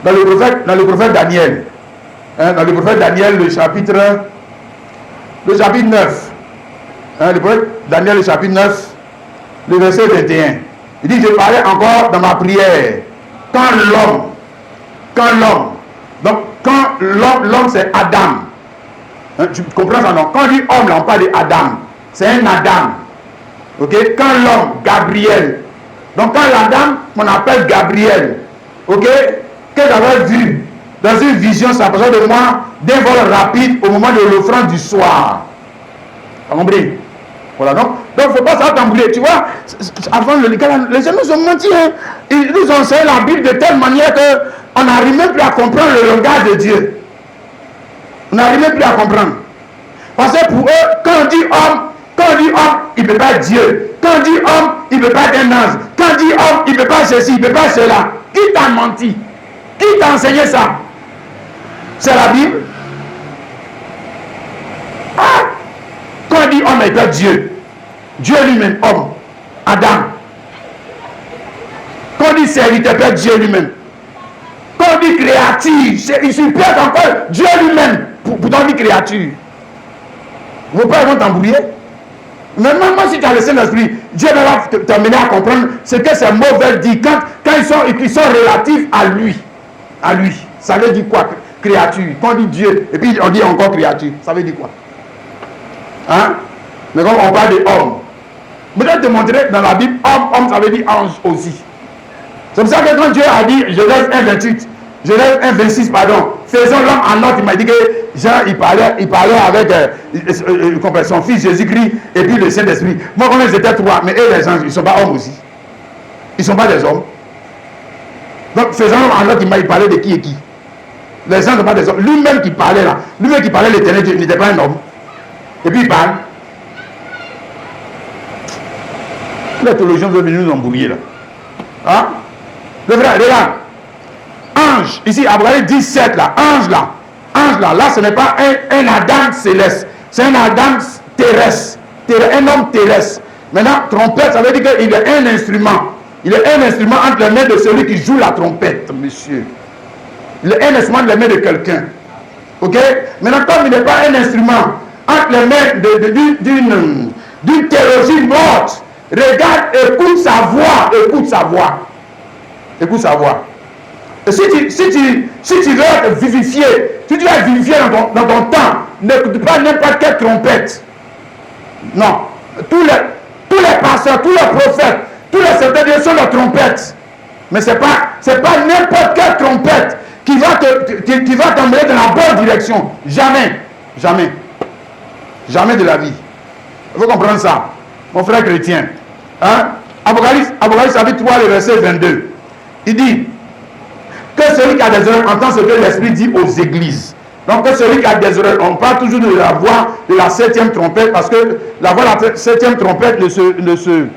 Dans le prophète Daniel. Hein? Dans le prophète Daniel, le chapitre 9. Hein? Le prophète Daniel, le chapitre 9, le verset 21. Il dit, je parlais encore dans ma prière. Quand l'homme c'est Adam. Hein, tu comprends ça, non? Quand on dit homme, là, on parle d'Adam. C'est un Adam. Ok? Quand l'homme, Gabriel. Donc quand l'Adam, on appelle Gabriel. Ok? Que j'avais vu dans une vision, ça besoin de moi d'un vol rapide au moment de l'offrande du soir. Vous comprenez? Voilà, donc il ne faut pas s'attembrouiller. Tu vois, avant les gens nous ont menti. Hein. ils nous enseignent la Bible de telle manière qu'on n'arrive même plus à comprendre le langage de Dieu. On n'arrive même plus à comprendre. Parce que pour eux, quand on dit homme, il ne peut pas être Dieu. Quand on dit homme, il ne peut pas être un ange. Quand on dit homme, il ne peut pas ceci, il ne peut pas cela. Qui t'a menti? Qui t'a enseigné ça? C'est la Bible. Ah! Quand on dit homme, il peut être Dieu. Dieu lui-même, homme. Adam. Quand on dit serviteur, il peut être Dieu lui-même. Quand on dit créature, il supporte encore Dieu lui-même. Pourtant on dit créature. Vos pères vont t'embrouiller. Maintenant, si tu as le Saint-Esprit, Dieu va t'amener à comprendre ce que ces mots veulent dire quand ils sont relatifs à lui. À lui. Ça veut dire quoi? Créature. Quand on dit Dieu, et puis on dit encore créature, ça veut dire quoi? Hein? Mais quand on parle de homme, je vais te montrer dans la Bible, homme, ça veut dire ange aussi. C'est pour ça que quand Dieu a dit, Genèse 1,28, Genèse 1,26, pardon, faisons l'homme en ordre, il m'a dit que Jean, il parlait avec son fils Jésus-Christ et puis le Saint-Esprit. Moi, quand ils étaient trois, mais eux, les anges, ils ne sont pas hommes aussi. Ils ne sont pas des hommes. Donc, faisons l'homme en ordre, il parlait de qui et qui. Les anges ne sont pas des hommes. Lui-même qui parlait là, lui-même qui parlait l'éternel Dieu, il n'était pas un homme. Et puis il parle. Les théologiens veulent venir nous embrouiller là. Hein? Le frère, regarde. Ange, ici, Abraham 17 là, ange là, là ce n'est pas un Adam céleste, c'est un Adam terrestre, un homme terrestre. Maintenant, trompette, ça veut dire qu'il est un instrument. Il est un instrument entre les mains de celui qui joue la trompette, monsieur. Il est un instrument entre les mains de quelqu'un. Ok? Maintenant, comme il n'est pas un instrument entre les mains d'une théologie morte, regarde, écoute sa voix, écoute sa voix. Écoute sa voix. Et si tu veux être vivifié, si tu veux être vivifié dans ton temps, n'écoute pas n'importe quelle trompette. Non. Tous les pasteurs, tous les prophètes, tous les certains sont des trompettes. Mais ce n'est pas n'importe quelle trompette qui va t'emmener dans la bonne direction. Jamais. Jamais. Jamais de la vie. Il faut comprendre ça. Mon frère chrétien. Hein? Apocalypse chapitre 3, le verset 22. Il dit que celui qui a des oreilles entend ce que l'Esprit dit aux églises. Donc que celui qui a des oreilles, on parle toujours de la voix de la 7e trompette, parce que la voix de la 7e trompette ne se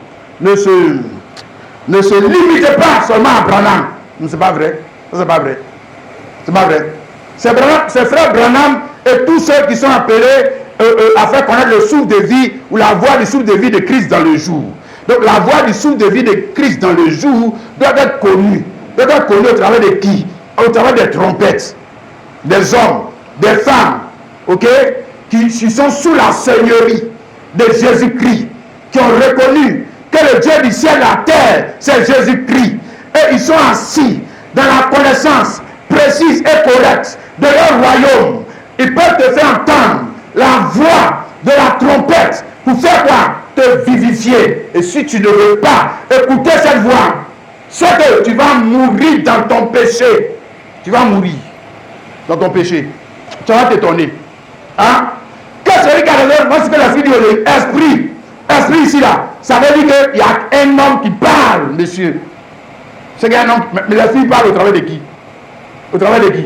limite pas seulement à Branham. C'est pas vrai. C'est pas vrai. C'est pas vrai. C'est frère Branham et tous ceux qui sont appelés à faire connaître le souffle de vie ou la voix du souffle de vie de Christ dans le jour. Donc la voix du souffle de vie de Christ dans le jour doit être connue. Doit être connue au travers de qui? Au travers des trompettes, des hommes, des femmes, ok, qui sont sous la seigneurie de Jésus-Christ, qui ont reconnu que le Dieu du ciel et de la terre, c'est Jésus-Christ. Et ils sont assis dans la connaissance précise et correcte de leur royaume. Ils peuvent te faire entendre la voix de la trompette pour faire quoi? Te vivifier. Et si tu ne veux pas écouter cette voix, c'est que tu vas mourir dans ton péché. Tu vas mourir dans ton péché. Tu vas t'étonner. Hein? Que celui qui a raison, moi, c'est que la fille dit esprit ici là, ça veut dire qu'il y a un homme qui parle, monsieur. C'est qu'il y a un homme, mais la fille parle au travers de qui? Au travers de qui?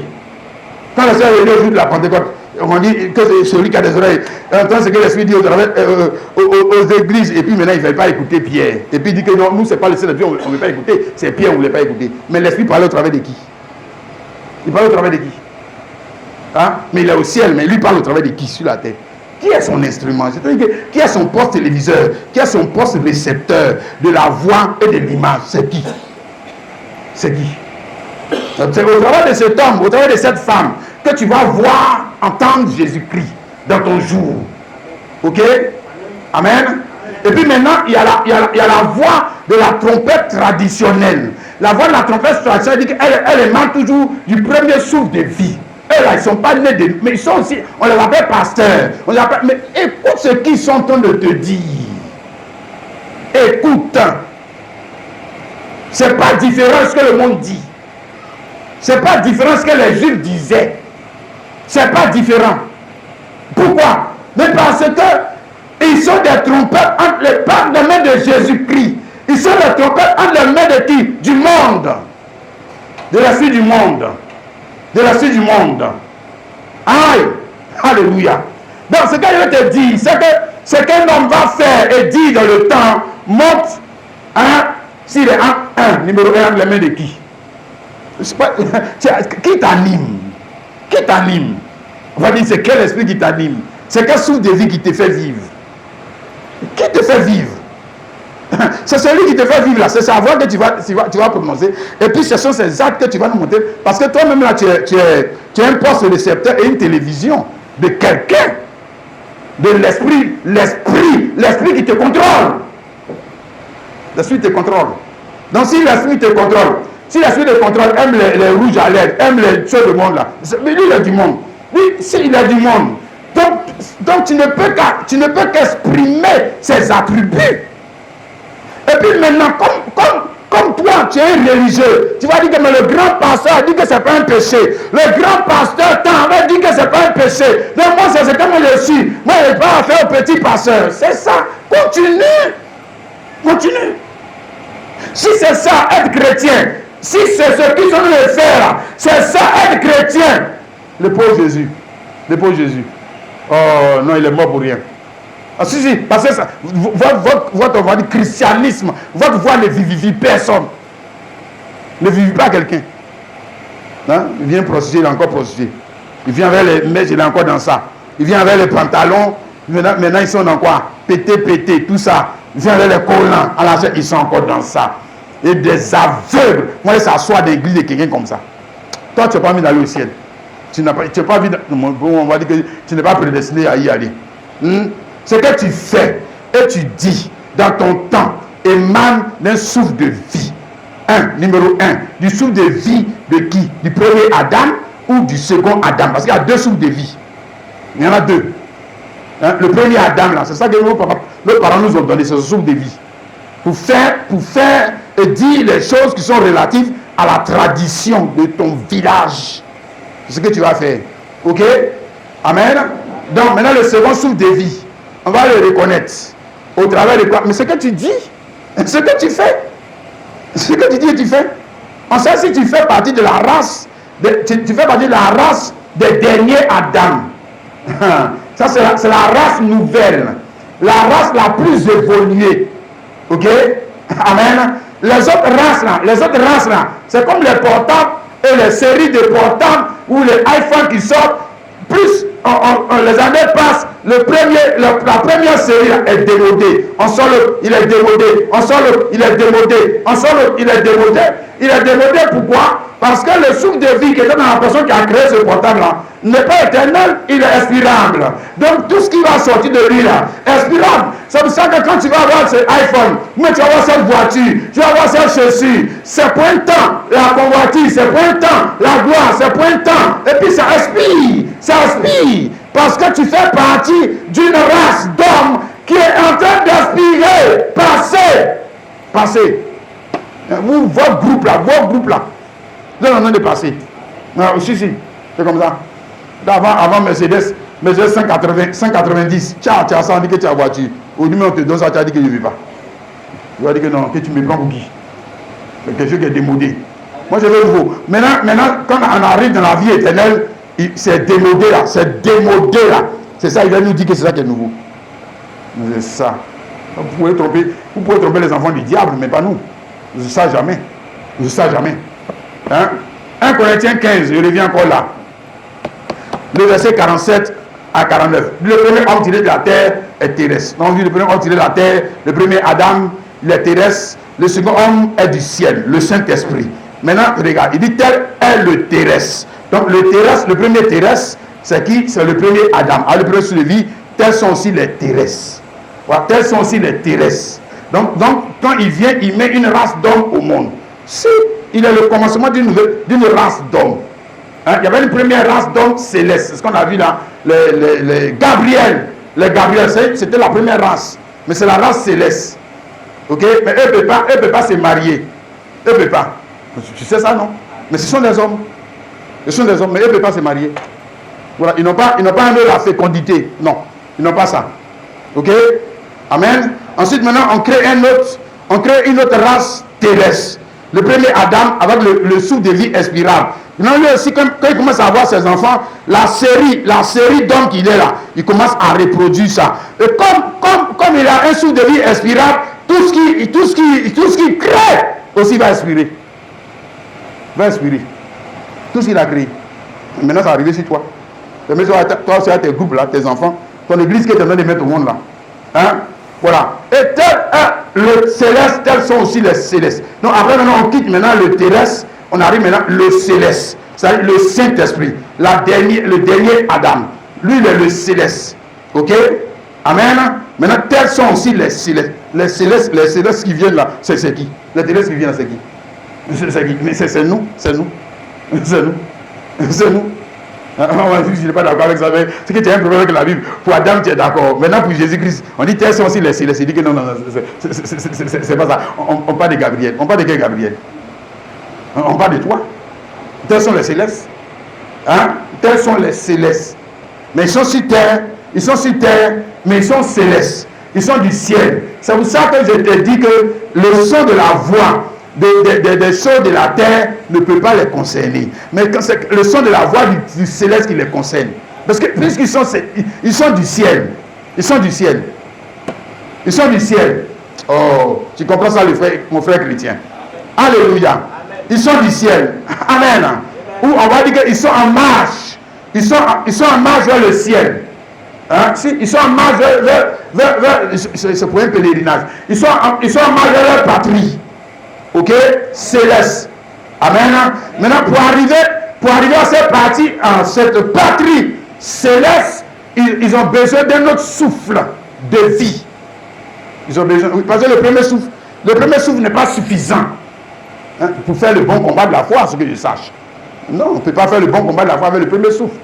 Quand la sœur est venue au jour de la Pentecôte, on dit que c'est celui qui a des oreilles entend ce que l'Esprit dit aux églises, et puis maintenant il ne veut pas écouter Pierre. Et puis il dit que non, nous c'est pas le Saint-Esprit, on ne veut pas écouter, c'est Pierre, on ne voulait pas écouter. Mais l'Esprit parlait au travers de qui? Il parle au travers de qui? Hein? Mais il est au ciel, mais lui parle au travers de qui sur la terre? Qui est son instrument? C'est-à-dire qui est son poste téléviseur? Qui est son poste récepteur de la voix et de l'image? C'est qui? C'est qui? C'est au travers de cet homme, au travers de cette femme, que tu vas voir, entendre Jésus-Christ dans ton jour. Ok? Amen. Et puis maintenant, il y a la voix de la trompette traditionnelle. La voix de la trompette traditionnelle dit qu'elle émane toujours du premier souffle de vie. Eux là, ils ne sont pas nés de... Mais ils sont aussi... On les appelle pasteurs. On les appelle, mais écoute ce qu'ils sont en train de te dire. Écoute. C'est pas différent de ce que le monde dit. C'est pas différent de ce que les Juifs disaient. C'est pas différent. Pourquoi? Mais parce que ils sont des trompettes entre les mains de Jésus-Christ. Ils sont les trompettes entre les mains de qui? Du monde. De l'esprit du monde. De l'esprit du monde. Aïe. Alléluia. Donc ce que je vais te dire, c'est que ce qu'un homme va faire et dire dans le temps montre, s'il est numéro 1, les mains de qui? Qui t'anime? Qui t'anime? On va dire, c'est quel esprit qui t'anime? C'est quel souffle de vie qui te fait vivre? Qui te fait vivre? C'est celui qui te fait vivre là, c'est sa voix que tu vas prononcer. Et puis ce sont ces actes que tu vas nous montrer. Parce que toi-même là, tu es un poste récepteur et une télévision de quelqu'un. De l'esprit qui te contrôle. L'esprit te contrôle. Donc si l'esprit te contrôle, si l'esprit te contrôle, aime les rouges à lèvres, aime les choses du monde là. Mais lui il est du monde. Lui, s'il est du monde. Donc tu ne peux qu'exprimer ses attributs. Et puis maintenant, comme toi, tu es un religieux, tu vas dire que mais le grand pasteur dit que ce n'est pas un péché. Le grand pasteur va dire que ce n'est pas un péché. Donc moi, c'est comme je suis. Moi, je ne vais pas faire un petit pasteur. C'est ça. Continue. Continue. Si c'est ça, être chrétien, si c'est ce qu'ils ont de faire, c'est ça, être chrétien. Le pauvre Jésus. Le pauvre Jésus. Oh non, il est mort pour rien. Ah, si, parce que ça, votre christianisme, votre voix ne vivifie personne. Ne vivifie pas quelqu'un. Hein? Il vient prostituer, il est encore prostitué. Il vient avec les mèches, il est encore dans ça. Il vient avec les pantalons, maintenant ils sont dans quoi? Pété, tout ça. Il vient avec les collants, à l'argent, ils sont encore dans ça. Et des aveugles. Moi, je s'assois dans l'église de quelqu'un comme ça. Toi, tu n'as pas envie d'aller au ciel. Tu n'as pas envie on va dire que tu n'es pas prédestiné à y aller. Ce que tu fais et tu dis dans ton temps émane d'un souffle de vie. Numéro 1, du souffle de vie de qui? Du premier Adam ou du second Adam? Parce qu'il y a deux souffles de vie. Il y en a deux. Le premier Adam, là, c'est ça que nos parents nous ont donné, c'est ce souffle de vie. Pour faire et dire les choses qui sont relatives à la tradition de ton village. C'est ce que tu vas faire. Ok? Amen. Donc maintenant le second souffle de vie. On va le reconnaître au travers de quoi? Mais ce que tu dis, ce que tu fais, ce que tu dis et tu fais, on sait si tu fais partie de la race, tu fais partie de la race des derniers Adam. Ça c'est la race nouvelle, la race la plus évoluée. Ok? Amen. Les autres races là, c'est comme les portables et les séries de portables ou les iPhones qui sortent. Plus les années passent, la première série est démodée. On sort il est démodé. On sort il est démodé. On sort il est démodé. Il est démodé pourquoi? Parce que le souffle de vie qui est dans la personne qui a créé ce portable-là n'est pas éternel, il est expirable. Donc tout ce qui va sortir de lui là, expirable. C'est pour ça que quand tu vas avoir ce iPhone, mais tu vas avoir cette voiture, tu vas avoir cette chaussure, c'est pour un temps. La convoitise, c'est pour un temps. La gloire, c'est pour un temps. Et puis ça expire. Ça expire. Parce que tu fais partie d'une race d'hommes qui est en train d'aspirer. Passez. Votre groupe là, vous êtes en train de passer. Non, si, c'est comme ça. Avant Mercedes 190, tu as ça, on dit que tu as voiture. Aujourd'hui, on te donne ça, tu as dit que je ne veux pas. Tu vas dire que non, que tu me prends pour qui? C'est quelque chose qui est démodé. Moi, je veux nouveau. Maintenant, quand on arrive dans la vie éternelle, c'est démodé là. C'est ça, il va nous dire que c'est ça qui est nouveau. C'est ça. Vous pouvez tromper les enfants du diable, mais pas nous. Je ne sais jamais. Hein? 1 Corinthiens 15, je reviens encore là. Le verset 47 à 49. Le premier homme tiré de la terre est terrestre. Donc, le premier homme tiré de la terre, le premier Adam, il est terrestre. Le second homme est du ciel, le Saint-Esprit. Maintenant, regarde, il dit tel est le terrestre. Donc, le premier terrestre, c'est qui? C'est le premier Adam. Alors, le premier sur le vie, tels sont aussi les terrestres. Voilà, tels sont aussi les terrestres. Donc, quand il vient, il met une race d'hommes au monde. Si il est le commencement d'une race d'hommes. Hein? Il y avait une première race d'hommes célestes. C'est ce qu'on a vu là. Les Gabriel. Les Gabriel, c'était la première race. Mais c'est la race céleste. Ok? Mais eux ne peuvent pas se marier. Eux ne peuvent pas. Tu sais ça, non? Mais ce sont des hommes. Ce sont des hommes, mais eux ne peuvent pas se marier. Voilà. Ils n'ont pas un peu la fécondité. Non. Ils n'ont pas ça. Ok? Amen. Ensuite, maintenant, on crée un autre on crée une autre race terrestre. Le premier Adam avec le souffle de vie expirable. Maintenant, lui aussi, quand il commence à avoir ses enfants, la série d'hommes qu'il est là, il commence à reproduire ça. Et comme il a un souffle de vie expirable, tout ce qui crée aussi va expirer. Va expirer. Tout ce qu'il a créé. Maintenant, ça va arriver sur toi. Toi aussi, tes groupes là, tes enfants, ton église qui est en train de mettre au monde là. Hein? Voilà. Et le céleste, tels sont aussi les célestes. Donc après, maintenant, on quitte maintenant le terrestre, on arrive maintenant le céleste. C'est-à-dire le Saint-Esprit. Le dernier Adam. Lui, il est le céleste. Ok? Amen. Maintenant, tels sont aussi les célestes. Les célestes qui viennent là, c'est qui? Les célestes qui viennent là, c'est qui? C'est qui? Mais c'est nous. C'est nous. C'est nous. C'est nous. Je n'ai pas d'accord avec ça. C'est que tu as un problème avec la Bible. Pour Adam, tu es d'accord. Maintenant, pour Jésus-Christ, on dit tels sont aussi les célestes. Il dit que non, c'est pas ça. On parle de Gabriel. On parle de quel Gabriel? On parle de toi. Tels sont les célestes. Hein? Tels sont les célestes. Mais ils sont sur terre. Ils sont sur terre, mais ils sont célestes. Ils sont du ciel. C'est pour ça que je te dis que le son de la voix des choses de la terre ne peut pas les concerner. Mais quand c'est le son de la voix du céleste qui les concerne. Parce que puisqu'ils sont du ciel. Ils sont du ciel. Ils sont du ciel. Oh, tu comprends ça, mon frère chrétien? Alléluia. Ils sont du ciel. Amen. Ou on va dire qu'ils sont en marche. Ils sont en marche vers le ciel. Hein? Ils sont en marche vers c'est pour un pèlerinage. Ils sont en marche vers leur patrie. Ok? Céleste. Amen. Maintenant, pour arriver à cette patrie céleste, ils ont besoin d'un autre souffle de vie. Ils ont besoin. Parce que le premier souffle n'est pas suffisant. Hein, pour faire le bon combat de la foi, ce que je sache. Non, on ne peut pas faire le bon combat de la foi avec le premier souffle.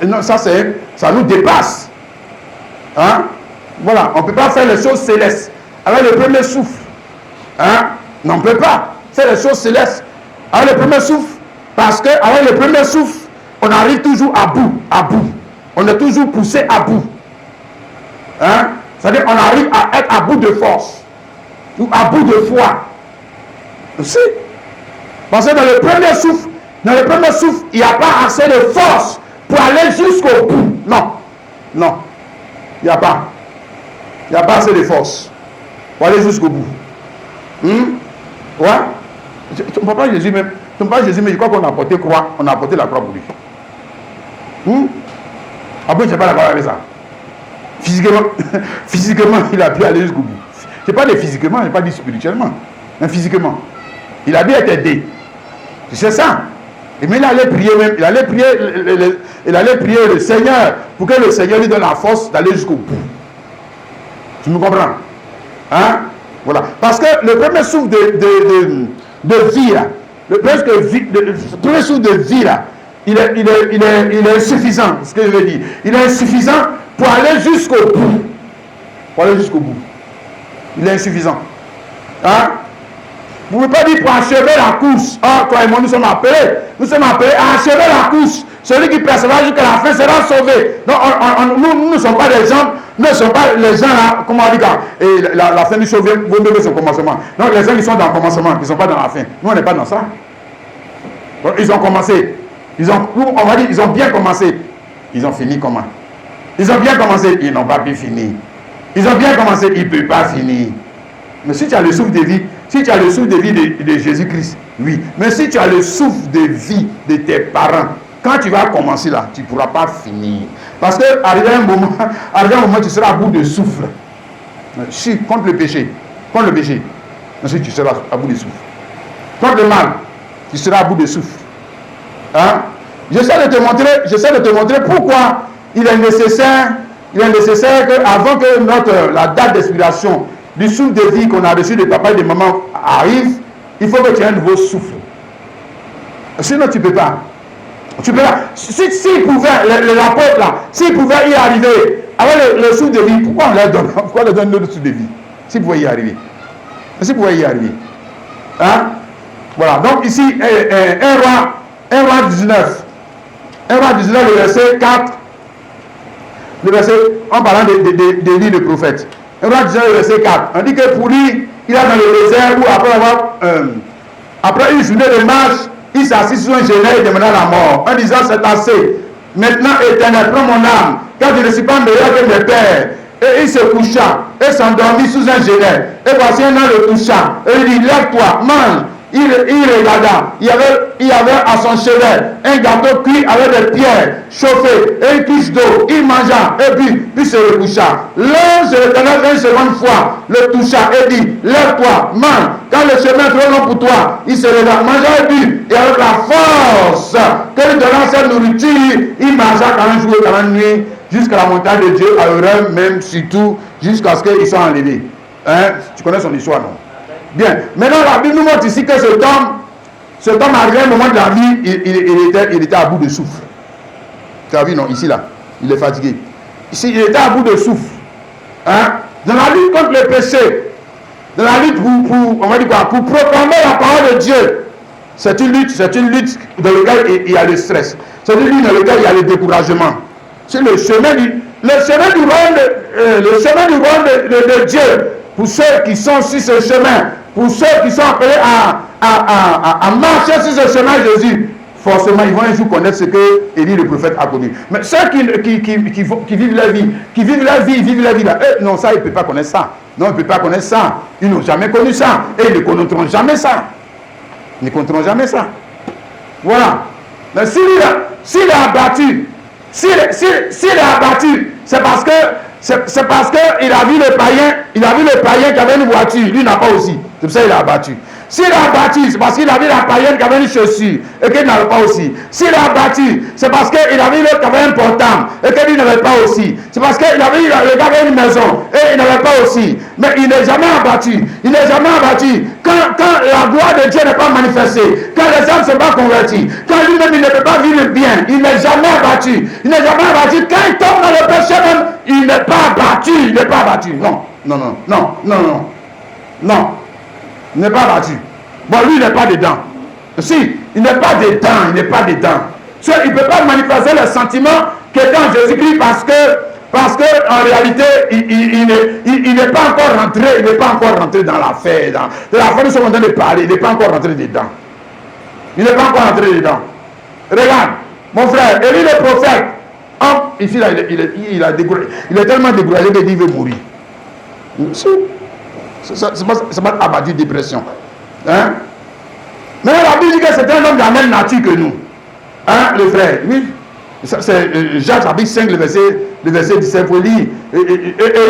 Non, ça nous dépasse. Hein? Voilà, on ne peut pas faire les choses célestes avec le premier souffle. Hein? Non, on ne peut pas faire les choses célestes avec le premier souffle. Parce qu'avec le premier souffle, on arrive toujours à bout. On est toujours poussé à bout. Hein? C'est-à-dire qu'on arrive à être à bout de force. Ou à bout de foi. Si. Parce que dans le premier souffle, il n'y a pas assez de force pour aller jusqu'au bout. Non. Il n'y a pas. Il n'y a pas assez de force pour aller jusqu'au bout. Ouais. Ton papa Jésus, mais je crois qu'on a apporté quoi? On a apporté la croix pour lui. Après, je n'ai pas d'accord avec ça. Physiquement, il a pu aller jusqu'au bout. Je n'ai pas dit physiquement, je n'ai pas dit spirituellement. Mais physiquement. Il a dû être aidé. C'est ça. Et mais il allait prier le Seigneur pour que le Seigneur lui donne la force d'aller jusqu'au bout. Tu me comprends? Hein? Voilà. Parce que le premier souffle de vie là, le premier souffle de vie là, il est insuffisant. Ce que je veux dire. Il est insuffisant pour aller jusqu'au bout. Il est insuffisant. Hein? Vous ne pouvez pas dire pour achever la course. Oh, toi et moi, nous sommes appelés à achever la course. Celui qui persévère jusqu'à la fin sera sauvé. Donc, nous ne sommes pas des gens, nous ne sommes pas les gens là, comment on dit, et la fin du show vaut mieux que son commencement. Donc, les gens qui sont dans le commencement, qui ne sont pas dans la fin. Nous, on n'est pas dans ça. Donc, ils ont commencé. On va dire, ils ont bien commencé. Ils ont fini comment? Ils ont bien commencé, ils n'ont pas pu finir. Ils ont bien commencé, ils ne peuvent pas finir. Mais si tu as le souffle de vie, de Jésus-Christ, oui. Mais si tu as le souffle de vie de tes parents, quand tu vas commencer là, tu ne pourras pas finir. Parce que arrivé un moment, tu seras à bout de souffle. Si, contre le péché. Ensuite, tu seras à bout de souffle. Contre le mal, tu seras à bout de souffle. Hein? J'essaie de te montrer pourquoi il est nécessaire qu'avant que la date d'expiration du souffle de vie qu'on a reçu de papa et de maman arrive, il faut que tu aies un nouveau souffle. Sinon, tu ne peux pas. S'il pouvait, l'apôtre là, s'il pouvait y arriver avec le souffle de vie, pourquoi on leur donne? Pourquoi on leur donne notre souffle de vie? S'il pouvait y arriver. Hein? Voilà. Donc ici, 1 roi 19. 1 roi 19, le verset 4. Le verset, en parlant de l'île de prophète. 1 roi 19, le verset 4. On dit que pour lui, il est dans le désert où après une journée de marche, il s'assit sur un genêt et demanda la mort, en disant c'est assez. Maintenant, Éternel, prends mon âme, car je ne suis pas meilleur que mes pères. Et il se coucha et s'endormit sous un genêt. Et voici un ange le toucha. Et il dit, lève-toi, mange. Il regarda, il y avait à son chevet un gâteau cuit avec des pierres chauffées et une touche d'eau. Il mangea et puis se recoucha. L'ange de l'Éternel une seconde fois le toucha et dit, lève-toi, mange. Quand le chemin est trop long pour toi, il se leva, mangea et but. Et avec la force que lui donna cette nourriture, il mangea 40 jours et 40 nuits jusqu'à la montagne de Dieu, à Horeb, même surtout jusqu'à ce qu'ils soient enlevés. Hein? Tu connais son histoire, non? Bien. Maintenant, la Bible nous montre ici que cet homme arrivé à un moment de la vie, il était à bout de souffle. Tu as vu, non? Ici, là. Il est fatigué. Ici, il était à bout de souffle. Hein? Dans la lutte contre le péché, dans la lutte on va dire quoi? Pour proclamer la parole de Dieu. C'est une lutte dans laquelle il y a le stress. C'est une lutte dans laquelle il y a le découragement. C'est le chemin du royaume de Dieu. Pour ceux qui sont sur ce chemin, pour ceux qui sont appelés à marcher sur ce chemin de Jésus, forcément, ils vont un jour connaître ce que Élie le prophète a connu. Mais ceux qui vivent la vie, ils vivent la vie là, non, ça, ils ne peuvent pas connaître ça. Non, ils ne peuvent pas connaître ça. Ils n'ont jamais connu ça. Et ils ne connaîtront jamais ça. Ils ne connaîtront jamais ça. Voilà. Mais s'il est abattu, s'il est abattu, c'est parce qu'il a vu le païen qui avait une voiture, lui n'a pas aussi. C'est pour ça qu'il est abattu. S'il est abattu, c'est parce qu'il a vu la païenne qui avait une chaussure et qu'il n'avait pas aussi. S'il est abattu, c'est parce qu'il a vu l'autre qui avait un portable et qu'il lui n'avait pas aussi. C'est parce qu'il a vu le gars qui avait une maison et il n'avait pas aussi. Mais il n'est jamais abattu. Il n'est jamais abattu. Quand la gloire de Dieu n'est pas manifestée, quand les hommes ne sont pas convertis, quand lui-même il ne peut pas vivre bien, il n'est jamais abattu. Il n'est jamais abattu. Quand il tombe dans le péché même, il n'est pas abattu. Il n'est pas abattu. Non. Il n'est pas abattu. Bon, lui, il n'est pas dedans. Si, il n'est pas dedans. Il ne peut pas manifester le sentiment qui est dans Jésus-Christ parce que en réalité, il n'est pas encore rentré dans l'affaire. Dans l'affaire, nous sommes en train de parler. Il n'est pas encore rentré dedans. Regarde, mon frère, Élie le prophète, ici, là, il est tellement découragé qu'il dit qu'il veut mourir. C'est pas abattu de dépression. Hein? Mais la Bible dit que c'est un homme de la même nature que nous. Hein, le frère? Oui. C'est Jacques chapitre 5, le verset 17, pour lire. Il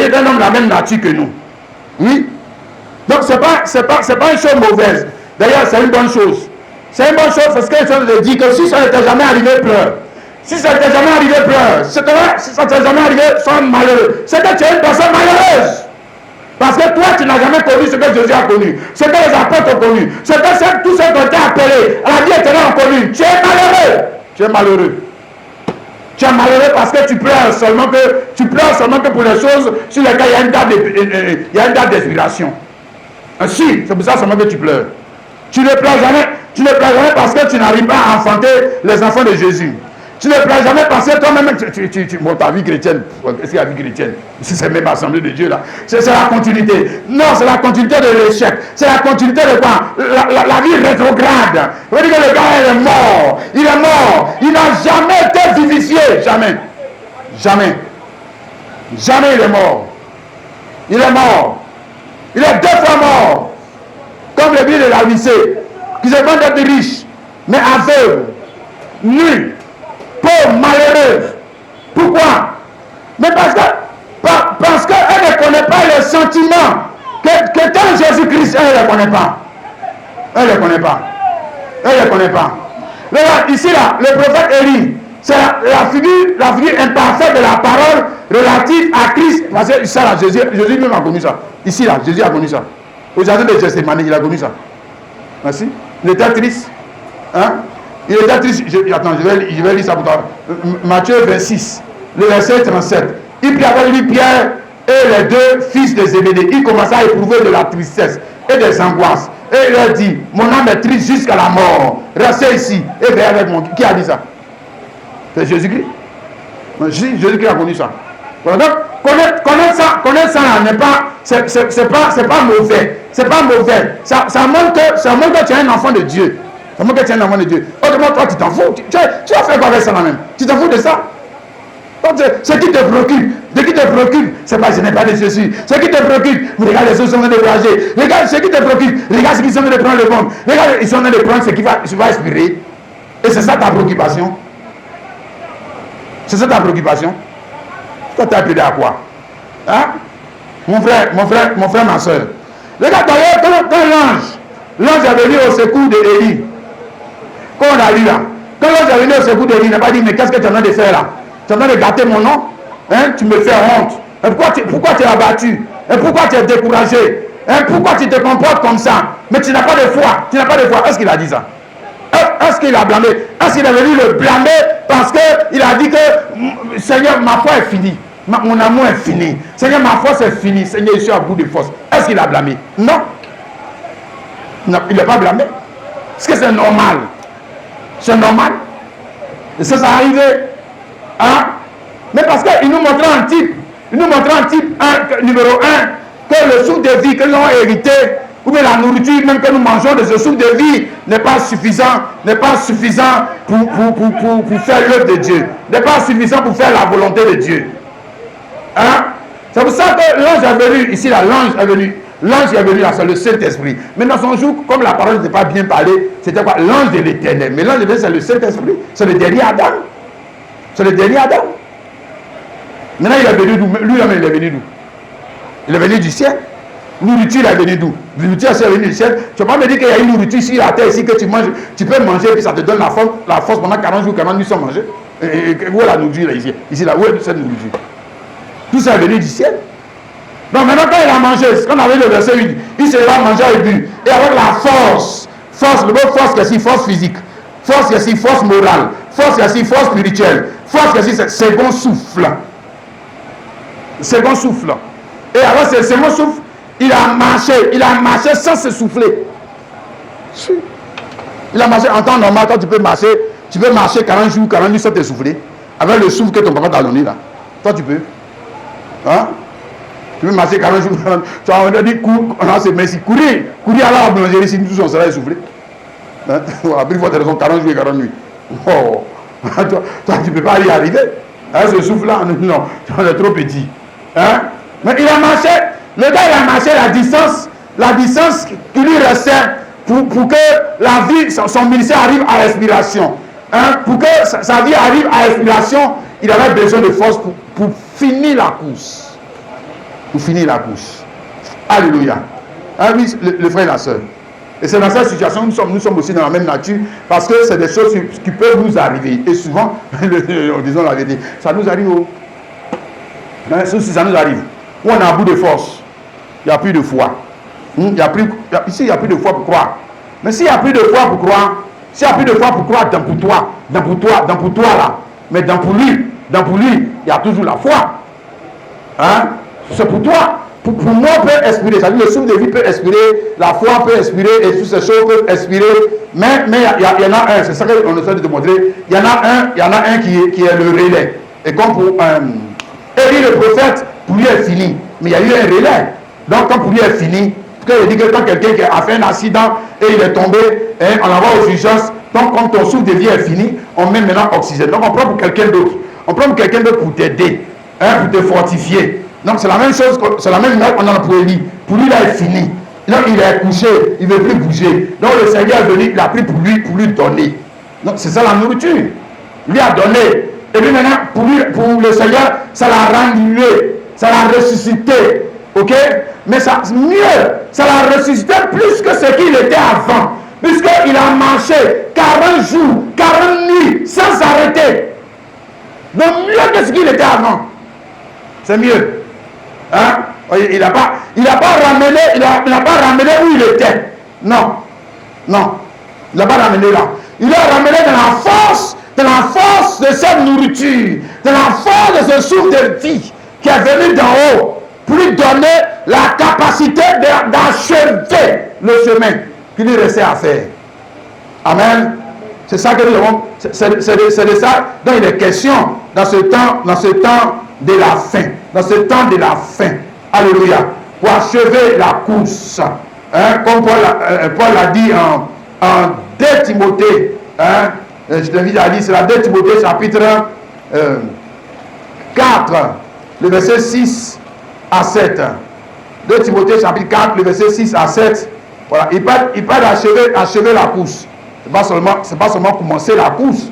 est un homme de la même nature que nous. Oui. Donc c'est pas une chose mauvaise. D'ailleurs, c'est une bonne chose. C'est une bonne chose parce que je dis que si ça n'était jamais arrivé, pleure. Si ça n'était jamais arrivé, pleure. Si ça n'était jamais arrivé, sois malheureux. C'est que tu es une personne malheureuse. Parce que toi, tu n'as jamais connu ce que Jésus a connu, ce que les apôtres ont connu, ce que tous ceux qui ont été appelés à la vie éternelle ont connu. Tu es malheureux. Tu es malheureux parce que tu pleures seulement que pour les choses sur lesquelles il y a une date d'expiration. Si, c'est pour ça seulement que tu pleures. Tu ne pleures jamais parce que tu n'arrives pas à enfanter les enfants de Jésus. Tu ne pleures jamais parce que toi-même, bon, ta vie chrétienne, qu'est-ce qu'il y a vie chrétienne? C'est même assemblée de Dieu là. C'est la continuité. Non, c'est la continuité de l'échec. C'est la continuité de quoi? La vie rétrograde. Vous voyez que le gars est mort. Il est mort. Il n'a jamais été vivifié. Jamais il est mort. Il est mort. Il est 2 fois mort. Comme le vieux de la lycée, qui se vend d'être riche, mais aveugle, nu, pauvre, malheureux. Pourquoi? Mais parce qu'elle ne connaît pas le sentiment que dans Jésus-Christ, elle ne connaît pas. Elle ne connaît pas. Regarde, ici, là, le prophète Élie, c'est la figure imparfaite de la parole relative à Christ. Parce que ça, là, Jésus même a connu ça. Ici, là, Jésus a connu ça. Au jardin de Gethsémani, il a connu ça. Merci. Il était triste. Hein? Il était triste. Attends, je vais lire ça pour toi. Matthieu 26, le verset 37. Il prit avec lui Pierre et les 2 fils de Zébédée. Il commença à éprouver de la tristesse et des angoisses. Et il leur dit, mon âme est triste jusqu'à la mort. Restez ici et veillez avec moi. Qui a dit ça? C'est Jésus-Christ. Jésus-Christ a connu ça. Voilà. Donc, connaître ça n'est pas, c'est pas mauvais. c'est pas mauvais. Ça montre que tu es un enfant de Dieu. Ça montre que tu es un enfant de Dieu. Autrement, toi, tu t'en fous. Tu vas faire quoi avec ça là-même? Tu t'en fous de ça? Donc, ce qui te préoccupe, c'est pas, je n'ai pas de Jésus. Ce qui te préoccupe, regarde les autres sont en train de voyager. Regarde ce qui te préoccupe, regarde ce qu'ils sont en train de prendre le monde. Regarde, ils sont en train de prendre ce qui va expirer. Et c'est ça ta préoccupation. C'est ça ta préoccupation. Toi, tu as appelé à quoi? Hein? Mon frère, ma soeur. Regarde d'ailleurs, quand l'ange est venu au secours d'Élie, quand on a lu là, quand l'ange est venu au secours d'Élie, il n'a pas dit, mais qu'est-ce que tu es en train de faire là? Tu es en train de gâter mon nom? Hein? Tu me fais honte. Et pourquoi tu es abattu? Et pourquoi tu es découragé? Hein? Pourquoi tu te comportes comme ça? Mais tu n'as pas de foi. Tu n'as pas de foi. Est-ce qu'il a dit ça? Est-ce qu'il a blâmé? Est-ce qu'il est venu le blâmer parce qu'il a dit que Seigneur, ma foi est finie? Mon amour est fini. Seigneur, ma force est finie. Seigneur, je suis à bout de force. Est-ce qu'il a blâmé? Non. Non, il n'a pas blâmé. Est-ce que c'est normal? C'est normal. Et ça arrivé. Hein? Mais parce qu'il nous montre un type. Il nous montre un type, numéro 1, que le souffle de vie que nous avons hérité, ou bien la nourriture même que nous mangeons de ce souffle de vie n'est pas suffisant pour faire l'œuvre de Dieu. N'est pas suffisant pour faire la volonté de Dieu. Hein? C'est pour ça que l'ange est venu, ici là, l'ange est venu là, c'est le Saint-Esprit. Mais dans son jour, comme la parole n'était pas bien parlée, c'était quoi? L'ange de l'Éternel. Mais l'ange de l'Éternel, c'est le Saint-Esprit. C'est le dernier Adam. C'est le dernier Adam. Maintenant, il est venu d'où? Lui-même, il est venu d'où? Il est venu du ciel. Nourriture, il est venu d'où? Nourriture, c'est venu du ciel. Tu ne vas pas me dire qu'il y a une nourriture ici, à la terre, ici, que tu manges. Tu peux manger, puis ça te donne la force pendant 40 jours, 40 nuits sans manger. Et où est la nourriture, là, ici? Ici, là, où est cette nourriture? Tout ça est venu du ciel. Donc maintenant, quand il a mangé, ce qu'on avait le verset 8, il se va manger et bu. Et avec la force, le mot force, c'est force physique, force, c'est force morale, force, c'est force spirituelle, force, c'est second souffle. Second souffle. Et alors, ce second souffle, il a marché sans se souffler. Il a marché en temps normal. Toi, tu peux marcher 40 jours, 40 nuits sans te souffler. Avec le souffle que ton papa t'a donné là. Toi, tu peux. Hein? Tu peux marcher 40 jours, 40 jours. Tu as dit, courir à la boulangerie, si nous on sera essoufflé. Hein? Après, il faut te raison 40 jours et 40 nuits. Oh. Toi, tu ne peux pas y arriver. Hein, ce souffle-là, non, tu es trop petit. Hein? Mais il a marché, le gars il a marché la distance qui lui restait pour que la vie, son ministère arrive à respiration. Hein? Pour que sa vie arrive à respiration, il avait besoin de force pour finir la course. Pour finir la course. Alléluia. Ah oui, le frère et la soeur. Et c'est dans cette situation que nous sommes aussi dans la même nature, parce que c'est des choses qui peuvent nous arriver. Et souvent, disons la vérité, ça nous arrive. Ça nous arrive. Où on est à bout de force. Il n'y a plus de foi. Ici, il n'y a plus de foi pour croire. Mais s'il n'y a plus de foi pour croire, dans pour toi là, mais dans pour lui, il y a toujours la foi. Hein? C'est pour toi. Pour moi, on peut expirer. C'est-à-dire le souffle de vie peut expirer, la foi peut expirer, et toutes ces choses peuvent expirer. Mais il y en a un, c'est ça qu'on essaie de te montrer. Il y en a un qui est le relais. Et comme pour Élie le prophète, pour lui est fini. Mais il y a eu un relais. Donc quand pour lui est fini, il dit que quand quelqu'un qui a fait un accident et il est tombé, on l'envoie aux urgences. Donc comme ton souffle de vie est fini, on met maintenant oxygène. Donc on prend pour quelqu'un d'autre. On prend pour quelqu'un d'autre pour t'aider, pour te fortifier. Donc c'est la même chose, c'est la même note qu'on a pour Élie. Pour lui, là, il est fini. Donc il est couché, il ne veut plus bouger. Donc le Seigneur est venu, il a pris pour lui donner. Donc c'est ça la nourriture. Lui a donné. Et puis maintenant, pour le Seigneur, ça l'a renouvelé, ça l'a ressuscité. Ok? Mais ça l'a ressuscité plus que ce qu'il était avant. Puisqu'il a marché 40 jours, 40 nuits, sans s'arrêter. Donc mieux que ce qu'il était avant. C'est mieux. Hein? Il n'a pas ramené où il était. Non. Il n'a pas ramené là. Il l'a ramené dans la force de cette nourriture, dans la force de ce souffle de vie qui est venu d'en haut pour lui donner la capacité d'achever le chemin qu'il lui restait à faire. Amen. C'est ça que nous avons. C'est de ça dont il est question dans ce temps de la fin. Dans ce temps de la fin. Alléluia. Pour achever la course. Hein, comme Paul l'a dit en 2 Timothée. Hein, je t'invite à lire, c'est la 2 Timothée chapitre 4, le verset 6 à 7. 2 Timothée chapitre 4, le verset 6 à 7. Voilà, il parle d'achever la course. C'est pas seulement commencer la course.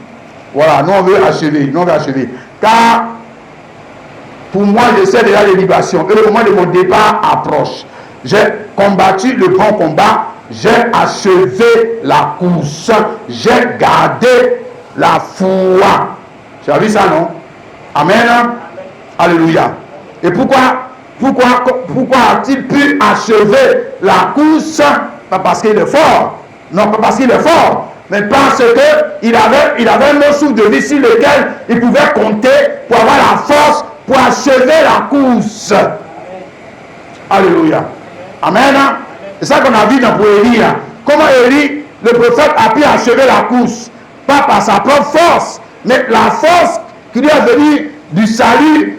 Voilà, nous on veut achever. Car pour moi, je sais déjà les libations. Et le moment de mon départ approche. J'ai combattu le bon combat. J'ai achevé la course. J'ai gardé la foi. Tu as vu ça, non? Amen. Alléluia. Et pourquoi a-t-il pu achever la course? Pas parce qu'il est fort. Non, pas parce qu'il est fort. Mais parce qu'il avait un autre souffle de vie sur lequel il pouvait compter pour avoir la force pour achever la course. Alléluia. Amen. C'est ça qu'on a vu pour Élie. Comment Élie, le prophète, a pu achever la course? Pas par sa propre force, mais la force qui lui est venue du salut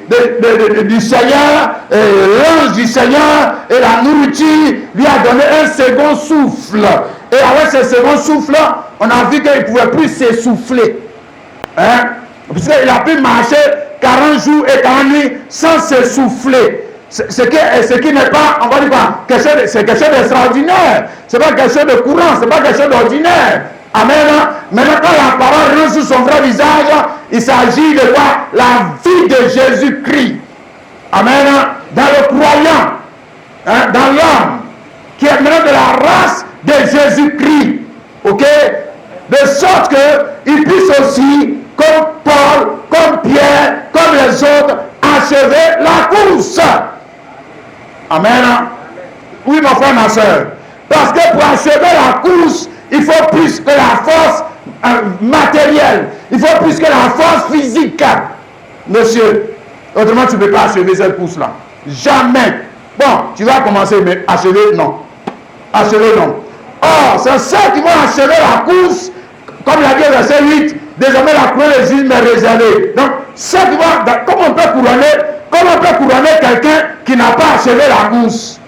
du Seigneur, l'ange du Seigneur et la nourriture lui a donné un second souffle. Et avec ce second souffle, on a vu qu'il ne pouvait plus s'essouffler. Hein? Puisqu'il a pu marcher 40 jours et 40 nuits sans s'essouffler. Ce qui n'est pas, on va dire quoi, c'est quelque chose d'extraordinaire. Ce n'est pas quelque chose de courant, ce n'est pas quelque chose d'ordinaire. Amen. Maintenant, quand la parole rentre sur son vrai visage, il s'agit de quoi? La vie de Jésus-Christ. Amen. Dans le croyant, hein, dans l'homme, qui est maintenant de la race de Jésus-Christ. Ok? De sorte qu'il puisse aussi, comme Paul, comme Pierre, comme les autres, achever la course. Amen. Oui, mon frère, ma soeur. Parce que pour achever la course, il faut plus que la force matérielle. Il faut plus que la force physique. Monsieur, autrement tu ne peux pas achever cette course-là. Jamais. Bon, tu vas commencer, mais achever, non. Achever, non. Or, c'est ceux qui vont achever la course, comme l'a dit au verset 8, désormais la couronne de Jésus m'est réservée. Donc, ceux qui vont, comment on peut couronner quelqu'un qui n'a pas achevé la course?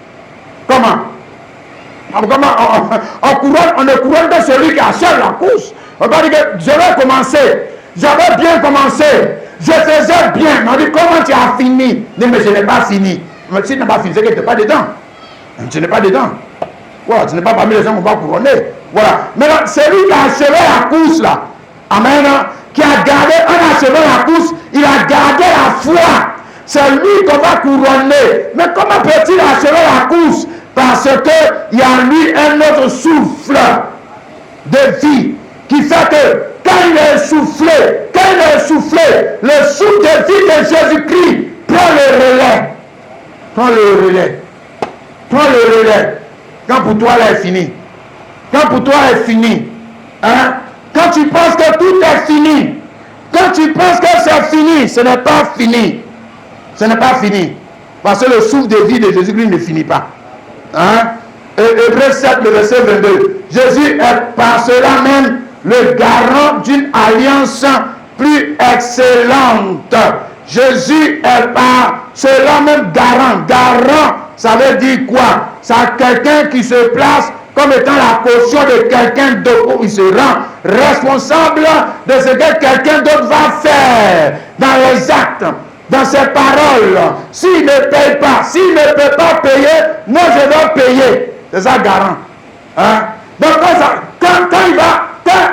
Comment? On ne couronne que celui qui achève la course. On va dire que j'avais bien commencé, je faisais bien. On dit comment tu as fini? Non, mais je n'ai pas fini. Mais si tu n'as pas fini, c'est que tu n'es pas dedans. Tu n'es pas dedans. Voilà, tu n'es pas parmi les gens qu'on va couronner. Voilà. Maintenant, celui qui a achevé la course là, amen, qui a gardé, en achevant la course, il a gardé la foi. C'est lui qu'on va couronner. Mais comment peut-il achever la course? Parce qu'il y a en lui un autre souffle de vie qui fait que quand il est soufflé, le souffle de vie de Jésus-Christ prend le relais. Quand pour toi là est fini. Hein? Quand tu penses que tout est fini, quand tu penses que c'est fini, ce n'est pas fini. Parce que le souffle de vie de Jésus-Christ ne finit pas. Hein? Hébreux 7, le verset 22. Jésus est par cela même le garant d'une alliance plus excellente. Jésus est par cela même garant. Garant, ça veut dire quoi? C'est quelqu'un qui se place comme étant la caution de quelqu'un d'autre. Il se rend responsable de ce que quelqu'un d'autre va faire dans les actes, dans ses paroles. S'il ne paye pas, s'il ne peut pas payer, moi je dois payer. C'est ça garant. Hein? Donc quand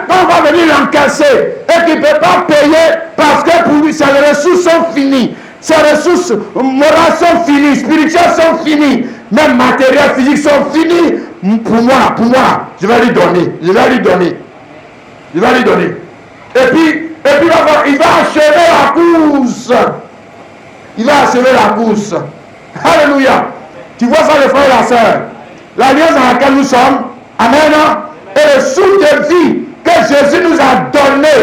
on va venir l'encaisser et qu'il ne peut pas payer parce que pour lui ses ressources sont finies, ses ressources morales sont finies, spirituelles sont finies, même matérielles, physiques sont finies, pour moi, je vais lui donner. Et puis il va achever la course. Alléluia. Tu vois ça, les frères et les sœurs? L'alliance dans laquelle nous sommes, amen, et le souffle de vie que Jésus nous a donné.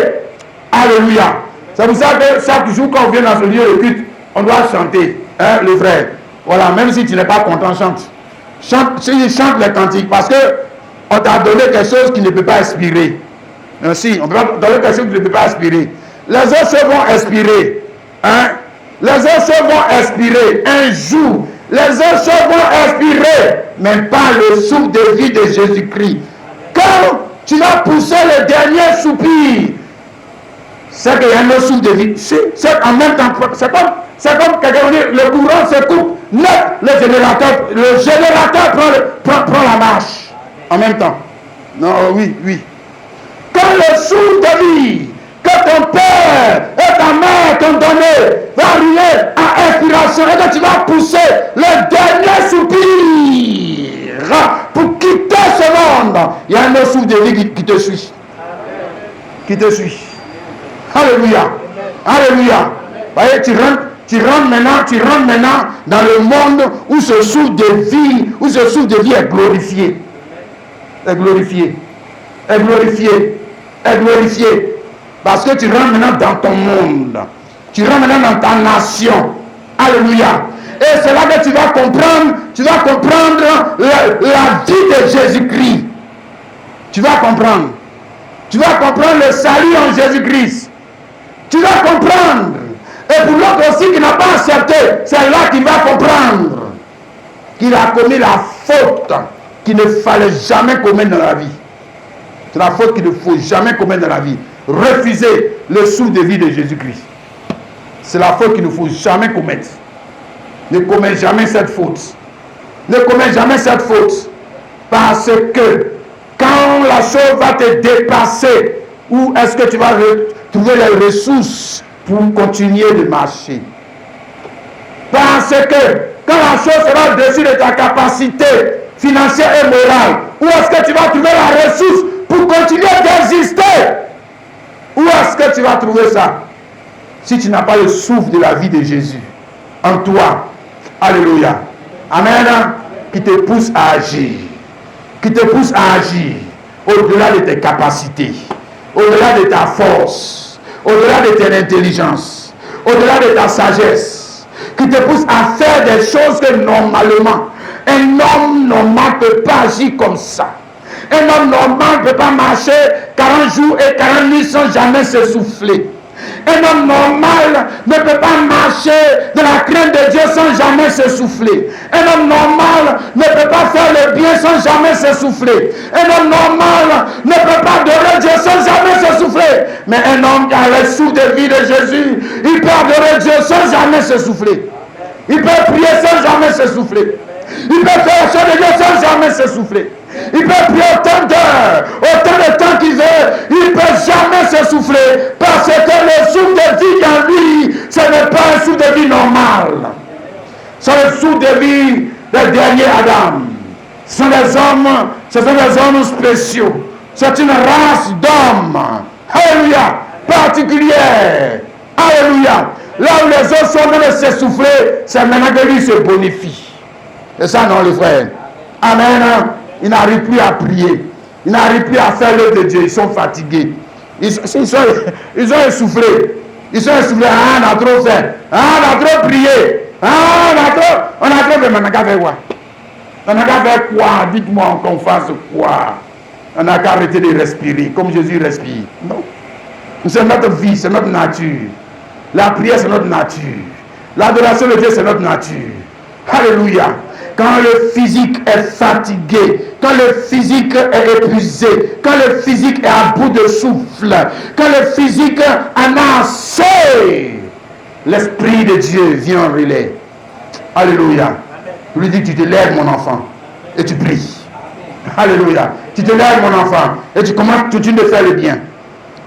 Alléluia. C'est pour ça que chaque jour quand on vient dans ce lieu de culte, on doit chanter, hein, les frères. Voilà, même si tu n'es pas content, chante. Chante les cantiques, parce que on t'a donné quelque chose qui ne peut pas expirer. Si, on peut donner quelque chose qui ne peut pas expirer. Les autres vont expirer. Hein? Les autres vont expirer un jour. Les autres choses vont expirer, mais pas le souffle de vie de Jésus-Christ. Quand tu vas pousser le dernier soupir, c'est qu'il y a un souffle de vie. C'est en même temps, c'est comme quelqu'un dit, le courant se coupe, net, le générateur prend la marche en même temps. Non, oui. Quand le souffle de vie que ton père et ta mère t'ont donné va arriver à expiration et que tu vas pousser le dernier soupir pour quitter ce monde, il y a un autre souffle de vie qui te suit. Qui te suit. Alléluia. Alléluia. Voyez, tu rentres maintenant dans le monde où ce souffle de vie, est glorifié. Est glorifié. Parce que tu rentres maintenant dans ton monde. Tu rentres maintenant dans ta nation. Alléluia. Et c'est là que tu vas comprendre la vie de Jésus-Christ. Tu vas comprendre le salut en Jésus-Christ. Tu vas comprendre. Et pour l'autre aussi qui n'a pas accepté, c'est là qu'il va comprendre qu'il a commis la faute qu'il ne fallait jamais commettre dans la vie. C'est la faute qu'il ne faut jamais commettre dans la vie. Refuser le souffle de vie de Jésus-Christ. C'est la faute qu'il ne faut jamais commettre. Ne commets jamais cette faute. Ne commets jamais cette faute. Parce que quand la chose va te dépasser, où est-ce que tu vas trouver les ressources pour continuer de marcher? Parce que quand la chose sera au-dessus de ta capacité financière et morale, où est-ce que tu vas trouver la ressource pour continuer d'exister? Où est-ce que tu vas trouver ça? Si tu n'as pas le souffle de la vie de Jésus en toi. Alléluia. Amen. Qui te pousse à agir. Qui te pousse à agir au-delà de tes capacités, au-delà de ta force, au-delà de ton intelligence, au-delà de ta sagesse, qui te pousse à faire des choses que normalement, un homme normal ne peut pas agir comme ça. Un homme normal ne peut pas marcher 40 jours et 40 nuits sans jamais s'essouffler. Un homme normal ne peut pas marcher de la crainte de Dieu sans jamais s'essouffler. Un homme normal ne peut pas faire le bien sans jamais s'essouffler. Un homme normal ne peut pas adorer Dieu sans jamais s'essouffler. Mais un homme qui a le souffle de vie de Jésus, il peut adorer Dieu sans jamais s'essouffler. Il peut prier sans jamais s'essouffler. Il peut faire la chose de Dieu sans jamais s'essouffler. Il peut prier autant d'heures, autant de temps qu'il veut. Il ne peut jamais s'essouffler. Parce que le souffle de vie en lui, ce n'est pas un souffle de vie normal. C'est le souffle de vie du dernier Adam. Ce sont des hommes spéciaux. C'est une race d'hommes. Alléluia. Particulière. Alléluia. Là où les autres sont en train de s'essouffler, c'est maintenant que lui se bonifie. C'est ça, non, les frères? Amen. Ils n'arrivent plus à prier. Ils n'arrivent plus à faire l'œuvre de Dieu. Ils sont fatigués. Ils ont essoufflé. Ils sont essoufflés. Ah, on a trop fait. Ah, on a trop prié. Ah, on a trop fait. Mais on n'a qu'à faire quoi? On n'a qu'à faire quoi? Dites-moi qu'on fasse quoi? On n'a qu'à arrêter de respirer comme Jésus respire. Non. C'est notre vie, c'est notre nature. La prière, c'est notre nature. L'adoration de Dieu, c'est notre nature. Alléluia. Quand le physique est fatigué, quand le physique est épuisé, quand le physique est à bout de souffle, quand le physique en a assez, l'Esprit de Dieu vient en relais. Alléluia. Je lui dis, tu te lèves mon enfant et tu pries. Alléluia. Tu te lèves mon enfant et tu commences tout de suite de faire le bien.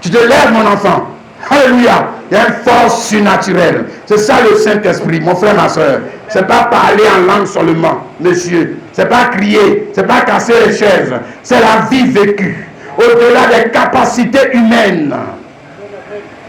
Tu te lèves mon enfant. Alléluia. Il y a une force surnaturelle. C'est ça le Saint-Esprit, mon frère, ma soeur. C'est pas parler en langue seulement, monsieur. C'est pas crier, c'est pas casser les chaises. C'est la vie vécue, au-delà des capacités humaines.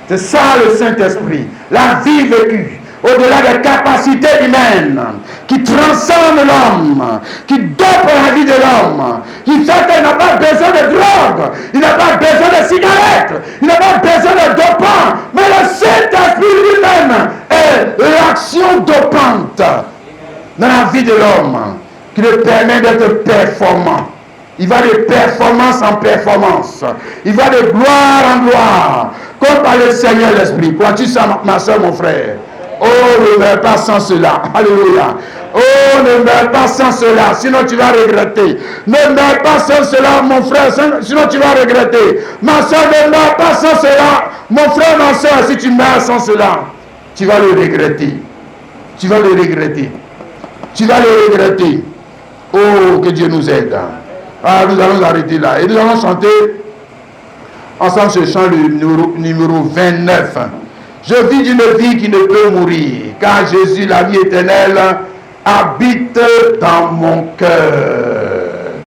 C'est ça le Saint-Esprit. La vie vécue, au-delà des capacités humaines, qui transcende l'homme, qui dope la vie de l'homme, qui fait qu'il n'a pas besoin de drogue, il n'a pas besoin de cigarettes, il n'a pas besoin de dopant, mais le Saint-Esprit lui-même est l'action dopante dans la vie de l'homme, qui le permet d'être performant. Il va de performance en performance. Il va de gloire en gloire. Comme par le Seigneur l'Esprit. Crois-tu ça, ma soeur, mon frère? Oh, ne meurs pas sans cela. Alléluia. Oh, ne meurs pas sans cela, sinon tu vas regretter. Ne meurs pas sans cela, mon frère, sinon tu vas regretter. Ma soeur, ne meurs pas sans cela. Mon frère, ma soeur, si tu meurs sans cela, tu vas le regretter. Tu vas le regretter. Tu vas le regretter. Oh, que Dieu nous aide. Ah, nous allons arrêter là. Et nous allons chanter ensemble ce chant numéro 29. Je vis d'une vie qui ne peut mourir, car Jésus, la vie éternelle, habite dans mon cœur.